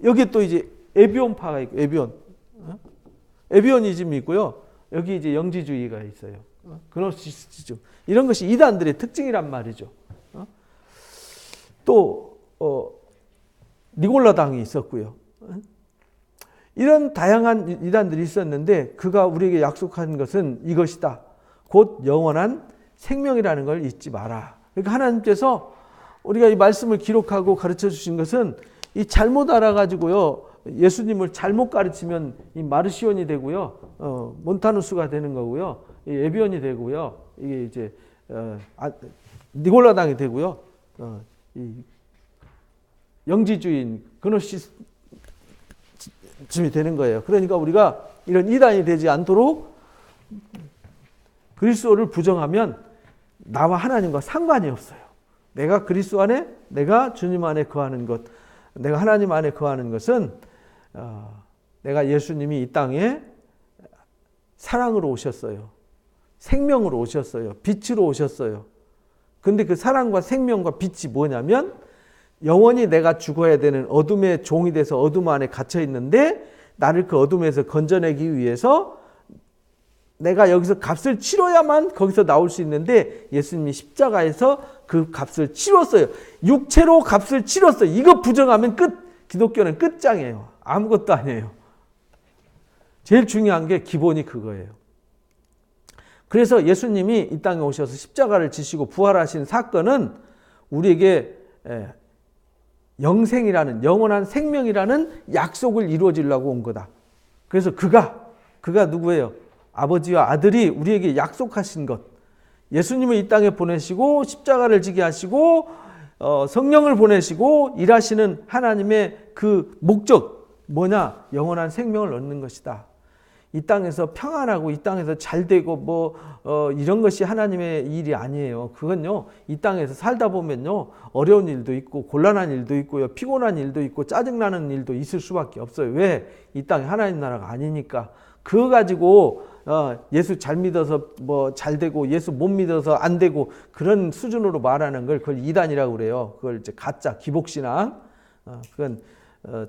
여기 또 이제 에비온파가 있고, 에비오니즘이 있고요. 여기 이제 영지주의가 있어요. 그노시스즘. 이런 것이 이단들의 특징이란 말이죠. 또 니골라당이 있었고요. 이런 다양한 이단들이 있었는데 그가 우리에게 약속한 것은 이것이다. 곧 영원한 생명이라는 걸 잊지 마라. 그러니까 하나님께서 우리가 이 말씀을 기록하고 가르쳐 주신 것은 이 잘못 알아가지고요, 예수님을 잘못 가르치면 이 마르시온이 되고요, 몬타누스가 되는 거고요, 이 에비온이 되고요, 이게 이제 니골라당이 되고요, 이 영지주의인 그노시즘이 되는 거예요. 그러니까 우리가 이런 이단이 되지 않도록 그리스도를 부정하면 나와 하나님과 상관이 없어요. 내가 그리스도 안에, 내가 주님 안에 거하는 것, 내가 하나님 안에 거하는 것은 내가 예수님이 이 땅에 사랑으로 오셨어요. 생명으로 오셨어요. 빛으로 오셨어요. 근데 그 사랑과 생명과 빛이 뭐냐면 영원히 내가 죽어야 되는 어둠의 종이 돼서 어둠 안에 갇혀 있는데 나를 그 어둠에서 건져내기 위해서 내가 여기서 값을 치러야만 거기서 나올 수 있는데 예수님이 십자가에서 그 값을 치렀어요. 육체로 값을 치렀어요. 이거 부정하면 끝. 기독교는 끝장이에요. 아무것도 아니에요. 제일 중요한 게 기본이 그거예요. 그래서 예수님이 이 땅에 오셔서 십자가를 지시고 부활하신 사건은 우리에게 영생이라는, 영원한 생명이라는 약속을 이루어지려고 온 거다. 그래서 그가 누구예요? 아버지와 아들이 우리에게 약속하신 것. 예수님을 이 땅에 보내시고 십자가를 지게 하시고 성령을 보내시고 일하시는 하나님의 그 목적 뭐냐? 영원한 생명을 얻는 것이다. 이 땅에서 평안하고 이 땅에서 잘되고 이런 것이 하나님의 일이 아니에요. 그건요, 이 땅에서 살다 보면요, 어려운 일도 있고 곤란한 일도 있고요, 피곤한 일도 있고 짜증나는 일도 있을 수밖에 없어요. 왜? 이 땅이 하나님 나라가 아니니까. 그거 가지고 예수 잘 믿어서 잘 되고 예수 못 믿어서 안 되고 그런 수준으로 말하는 걸 그걸 이단이라고 그래요. 그걸 이제 가짜 기복신앙, 그건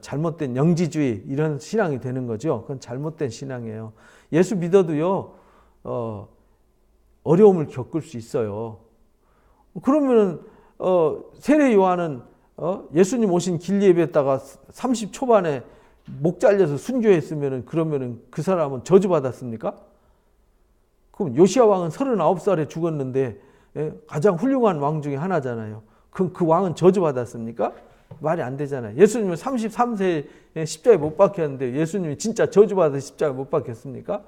잘못된 영지주의, 이런 신앙이 되는 거죠. 그건 잘못된 신앙이에요. 예수 믿어도요, 어려움을 겪을 수 있어요. 그러면은 세례 요한은 예수님 오신 길 예배했다가 30 초반에 목 잘려서 순교했으면은, 그러면은 그 사람은 저주받았습니까? 그럼 요시야 왕은 39살에 죽었는데 가장 훌륭한 왕 중에 하나잖아요. 그럼 그 왕은 저주받았습니까? 말이 안 되잖아요. 예수님은 33세에 십자가에 못 박혔는데 예수님이 진짜 저주받아서 십자가에 못 박혔습니까?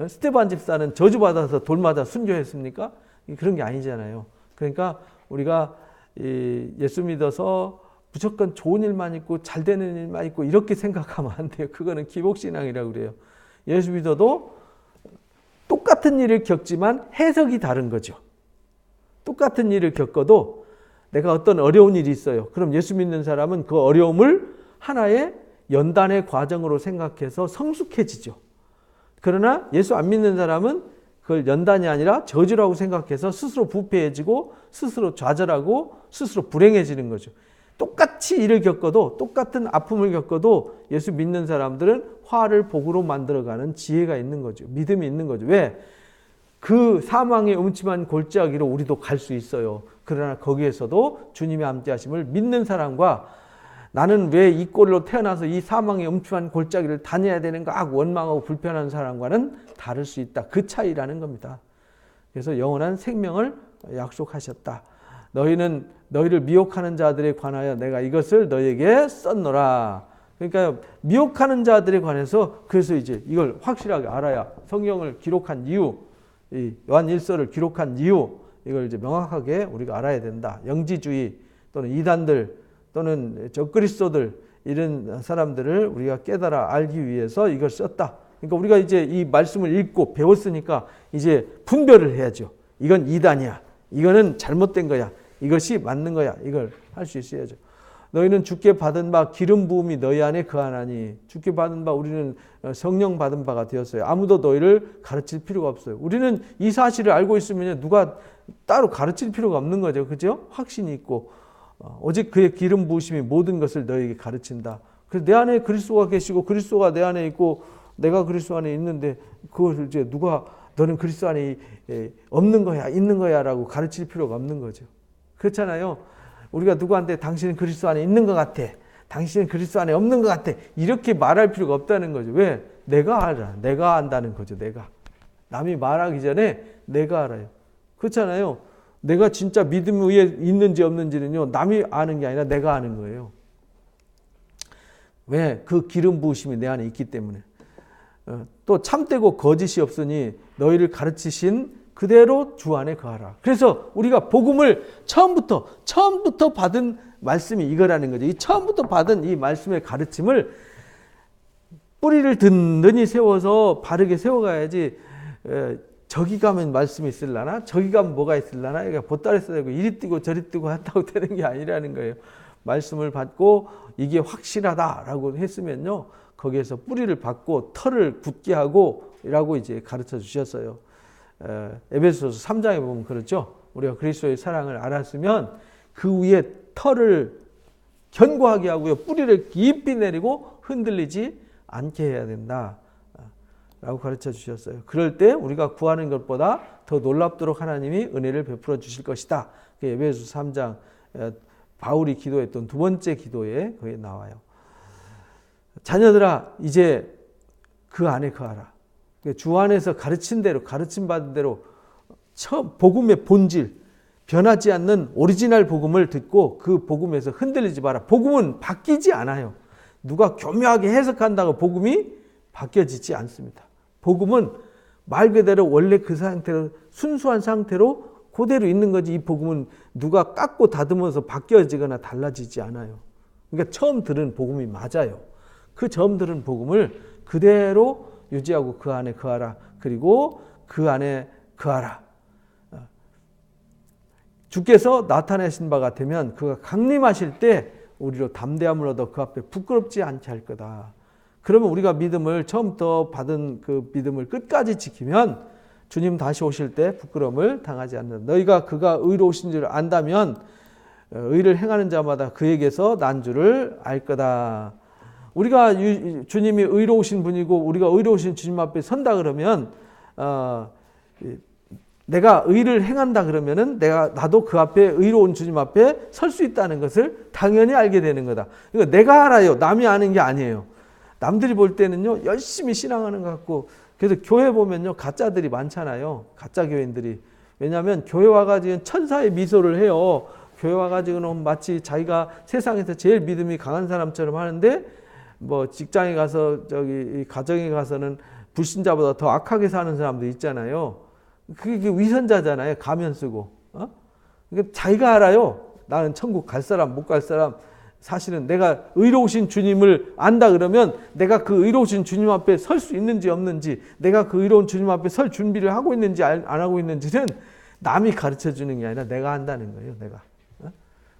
스데반 집사는 저주받아서 돌 맞아 순교했습니까? 그런 게 아니잖아요. 그러니까 우리가 예수 믿어서 무조건 좋은 일만 있고 잘 되는 일만 있고 이렇게 생각하면 안 돼요. 그거는 기복신앙이라고 그래요. 예수 믿어도 똑같은 일을 겪지만 해석이 다른 거죠. 똑같은 일을 겪어도 내가 어떤 어려운 일이 있어요. 그럼 예수 믿는 사람은 그 어려움을 하나의 연단의 과정으로 생각해서 성숙해지죠. 그러나 예수 안 믿는 사람은 그걸 연단이 아니라 저주라고 생각해서 스스로 부패해지고 스스로 좌절하고 스스로 불행해지는 거죠. 똑같이 일을 겪어도 똑같은 아픔을 겪어도 예수 믿는 사람들은 화를 복으로 만들어가는 지혜가 있는 거죠. 믿음이 있는 거죠. 왜? 그 사망의 음침한 골짜기로 우리도 갈 수 있어요. 그러나 거기에서도 주님의 함께 하심을 믿는 사람과 나는 왜 이 꼴로 태어나서 이 사망의 음침한 골짜기를 다녀야 되는가 하고 원망하고 불편한 사람과는 다를 수 있다. 그 차이라는 겁니다. 그래서 영원한 생명을 약속하셨다. 너희는 너희를 미혹하는 자들에 관하여 내가 이것을 너희에게 썼노라. 그러니까 미혹하는 자들에 관해서 그래서 이제 이걸 확실하게 알아야 성경을 기록한 이유, 이 요한 1서를 기록한 이유 이걸 이제 명확하게 우리가 알아야 된다. 영지주의 또는 이단들 또는 적그리스도들 이런 사람들을 우리가 깨달아 알기 위해서 이걸 썼다. 그러니까 우리가 이제 이 말씀을 읽고 배웠으니까 이제 분별을 해야죠. 이건 이단이야. 이거는 잘못된 거야. 이것이 맞는 거야. 이걸 할 수 있어야죠. 너희는 주께 받은 바 기름 부음이 너희 안에 거하나니 주께 받은 바 우리는 성령 받은 바가 되었어요. 아무도 너희를 가르칠 필요가 없어요. 우리는 이 사실을 알고 있으면 누가 따로 가르칠 필요가 없는 거죠. 그죠? 확신이 있고 오직 그의 기름 부으심이 모든 것을 너희에게 가르친다. 그래서 내 안에 그리스도가 계시고 그리스도가 내 안에 있고 내가 그리스도 안에 있는데 그것을 이제 누가 너는 그리스도 안에 없는 거야, 있는 거야라고 가르칠 필요가 없는 거죠. 그렇잖아요. 우리가 누구한테 당신은 그리스도 안에 있는 것 같아. 당신은 그리스도 안에 없는 것 같아. 이렇게 말할 필요가 없다는 거죠. 왜? 내가 알아. 내가 안다는 거죠. 내가. 남이 말하기 전에 내가 알아요. 그렇잖아요. 내가 진짜 믿음 위에 있는지 없는지는요. 남이 아는 게 아니라 내가 아는 거예요. 왜? 그 기름 부으심이 내 안에 있기 때문에. 또 참되고 거짓이 없으니 너희를 가르치신 그대로 주 안에 거하라. 그래서 우리가 복음을 처음부터 받은 말씀이 이거라는 거죠. 이 처음부터 받은 이 말씀의 가르침을 뿌리를 든든히 세워서 바르게 세워가야지. 저기 가면 말씀이 있을라나 저기 가면 뭐가 있을라나 그러니까 보따리 써야 되고 이리 뛰고 저리 뛰고 한다고 되는 게 아니라는 거예요. 말씀을 받고 이게 확실하다라고 했으면요. 거기에서 뿌리를 받고 털을 굳게 하고 라고 이제 가르쳐 주셨어요. 에베소서 3장에 보면 그렇죠. 우리가 그리스도의 사랑을 알았으면 그 위에 털을 견고하게 하고요. 뿌리를 깊이 내리고 흔들리지 않게 해야 된다. 라고 가르쳐 주셨어요. 그럴 때 우리가 구하는 것보다 더 놀랍도록 하나님이 은혜를 베풀어 주실 것이다. 에베소서 3장 바울이 기도했던 두 번째 기도에 거기에 나와요. 자녀들아 이제 그 안에 거하라. 주 안에서 가르친 대로 가르침 받은 대로 복음의 본질 변하지 않는 오리지널 복음을 듣고 그 복음에서 흔들리지 마라. 복음은 바뀌지 않아요. 누가 교묘하게 해석한다고 복음이 바뀌어지지 않습니다. 복음은 말 그대로 원래 그 상태로 순수한 상태로 그대로 있는 거지. 이 복음은 누가 깎고 다듬어서 바뀌어지거나 달라지지 않아요. 그러니까 처음 들은 복음이 맞아요. 그 처음 들은 복음을 그대로 유지하고 그 안에 거하라. 그리고 그 안에 거하라. 주께서 나타내신 바 같으면 그가 강림하실 때 우리로 담대함을 얻어 그 앞에 부끄럽지 않게 할 거다. 그러면 우리가 믿음을 처음부터 받은 그 믿음을 끝까지 지키면 주님 다시 오실 때 부끄러움을 당하지 않는다. 너희가 그가 의로우신 줄 안다면 의를 행하는 자마다 그에게서 난 줄을 알 거다. 우리가 주님이 의로우신 분이고 우리가 의로우신 주님 앞에 선다 그러면 내가 의를 행한다 그러면은 나도 그 앞에 의로운 주님 앞에 설 수 있다는 것을 당연히 알게 되는 거다. 그러니까 내가 알아요. 남이 아는 게 아니에요. 남들이 볼 때는요 열심히 신앙하는 것 같고 그래서 교회 보면요 가짜들이 많잖아요. 가짜 교인들이. 왜냐하면 교회 와가지고 천사의 미소를 해요. 교회 와가지고는 마치 자기가 세상에서 제일 믿음이 강한 사람처럼 하는데 뭐 직장에 가서 저기 가정에 가서는 불신자보다 더 악하게 사는 사람도 있잖아요. 그게 위선자잖아요. 가면 쓰고. 그러니까 자기가 알아요. 나는 천국 갈 사람 못 갈 사람. 사실은 내가 의로우신 주님을 안다 그러면 내가 그 의로우신 주님 앞에 설 수 있는지 없는지 내가 그 의로운 주님 앞에 설 준비를 하고 있는지 안 하고 있는지는 남이 가르쳐 주는 게 아니라 내가 한다는 거예요. 내가.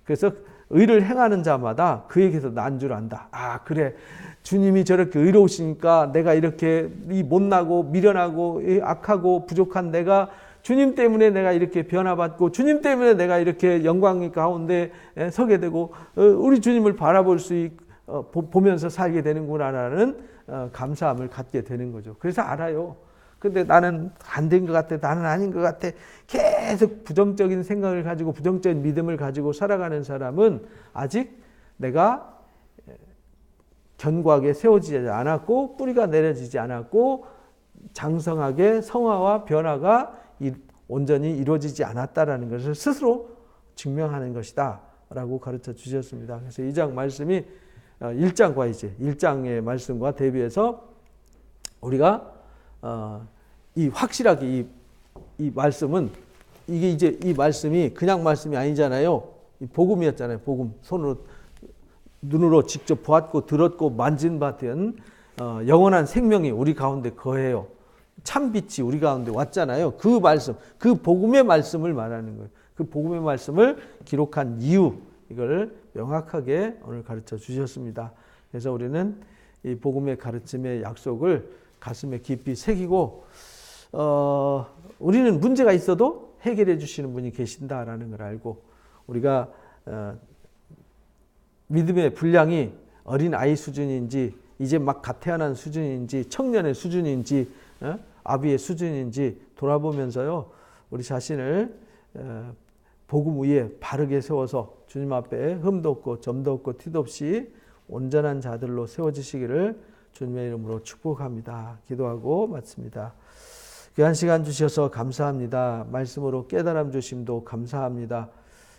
그래서 의를 행하는 자마다 그에게서 난 줄 안다. 아, 그래. 주님이 저렇게 의로우시니까 내가 이렇게 이 못나고 미련하고 악하고 부족한 내가 주님 때문에 내가 이렇게 변화받고 주님 때문에 내가 이렇게 영광의 가운데 서게 되고 우리 주님을 바라볼 수 보면서 살게 되는구나라는 감사함을 갖게 되는 거죠. 그래서 알아요. 근데 나는 안 된 것 같아. 나는 아닌 것 같아. 계속 부정적인 생각을 가지고 부정적인 믿음을 가지고 살아가는 사람은 아직 내가 견고하게 세워지지 않았고 뿌리가 내려지지 않았고 장성하게 성화와 변화가 온전히 이루어지지 않았다라는 것을 스스로 증명하는 것이다 라고 가르쳐 주셨습니다. 그래서 2장 말씀이 1장과 이제 1장의 말씀과 대비해서 우리가 이 확실하게 이 말씀은 이게 이제 이 말씀이 그냥 말씀이 아니잖아요. 이 복음이었잖아요. 복음. 눈으로 직접 보았고 들었고 만진 바 된 영원한 생명이 우리 가운데 거해요. 참 빛이 우리 가운데 왔잖아요. 그 말씀, 그 복음의 말씀을 말하는 거예요. 그 복음의 말씀을 기록한 이유, 이걸 명확하게 오늘 가르쳐 주셨습니다. 그래서 우리는 이 복음의 가르침의 약속을 가슴에 깊이 새기고 우리는 문제가 있어도 해결해 주시는 분이 계신다라는 걸 알고 우리가 믿음의 분량이 어린 아이 수준인지 이제 막 갓 태어난 수준인지 청년의 수준인지 아비의 수준인지 돌아보면서요 우리 자신을 복음 위에 바르게 세워서 주님 앞에 흠도 없고 점도 없고 티도 없이 온전한 자들로 세워지시기를 주님의 이름으로 축복합니다. 기도하고 마칩니다. 귀한 시간 주셔서 감사합니다. 말씀으로 깨달음 주심도 감사합니다.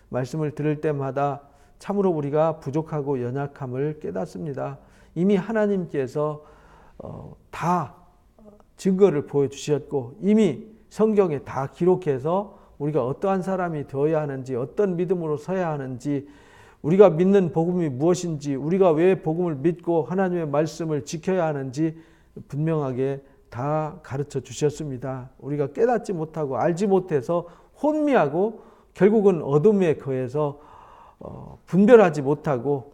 말씀을 들을 때마다 참으로 우리가 부족하고 연약함을 깨닫습니다. 이미 하나님께서 다 증거를 보여주셨고 이미 성경에 다 기록해서 우리가 어떠한 사람이 되어야 하는지 어떤 믿음으로 서야 하는지 우리가 믿는 복음이 무엇인지 우리가 왜 복음을 믿고 하나님의 말씀을 지켜야 하는지 분명하게 다 가르쳐 주셨습니다. 우리가 깨닫지 못하고 알지 못해서 혼미하고 결국은 어둠에 거해서 분별하지 못하고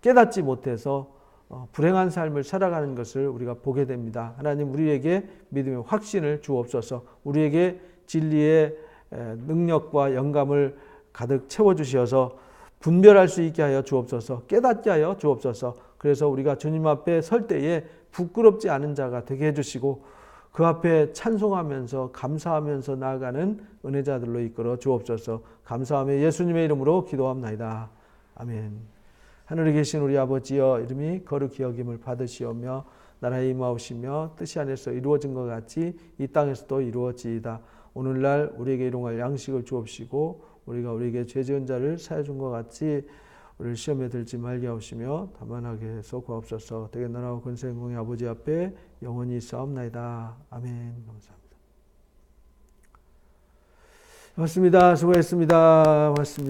깨닫지 못해서 불행한 삶을 살아가는 것을 우리가 보게 됩니다. 하나님 우리에게 믿음의 확신을 주옵소서. 우리에게 진리의 능력과 영감을 가득 채워주셔서 분별할 수 있게 하여 주옵소서. 깨닫게 하여 주옵소서. 그래서 우리가 주님 앞에 설 때에 부끄럽지 않은 자가 되게 해주시고 그 앞에 찬송하면서 감사하면서 나아가는 은혜자들로 이끌어 주옵소서. 감사하며 예수님의 이름으로 기도합나이다. 아멘. 하늘에 계신 우리 아버지여 이름이 거룩히 여김을 받으시오며 나라에 임하오시며 뜻이 하늘에서 이루어진 것 같이 이 땅에서도 이루어지이다. 오늘날 우리에게 일용할 양식을 주옵시고 우리가 우리에게 죄 지은 자를 사해 준 것 같이 우리를 시험에 들지 말게 하시며 다만하게 해서 구하옵소서. 되게 나라와 권세 영광의 아버지 앞에 영원히 싸움나이다. 아멘. 감사합니다. 고맙습니다. 수고했습니다. 고맙습니다.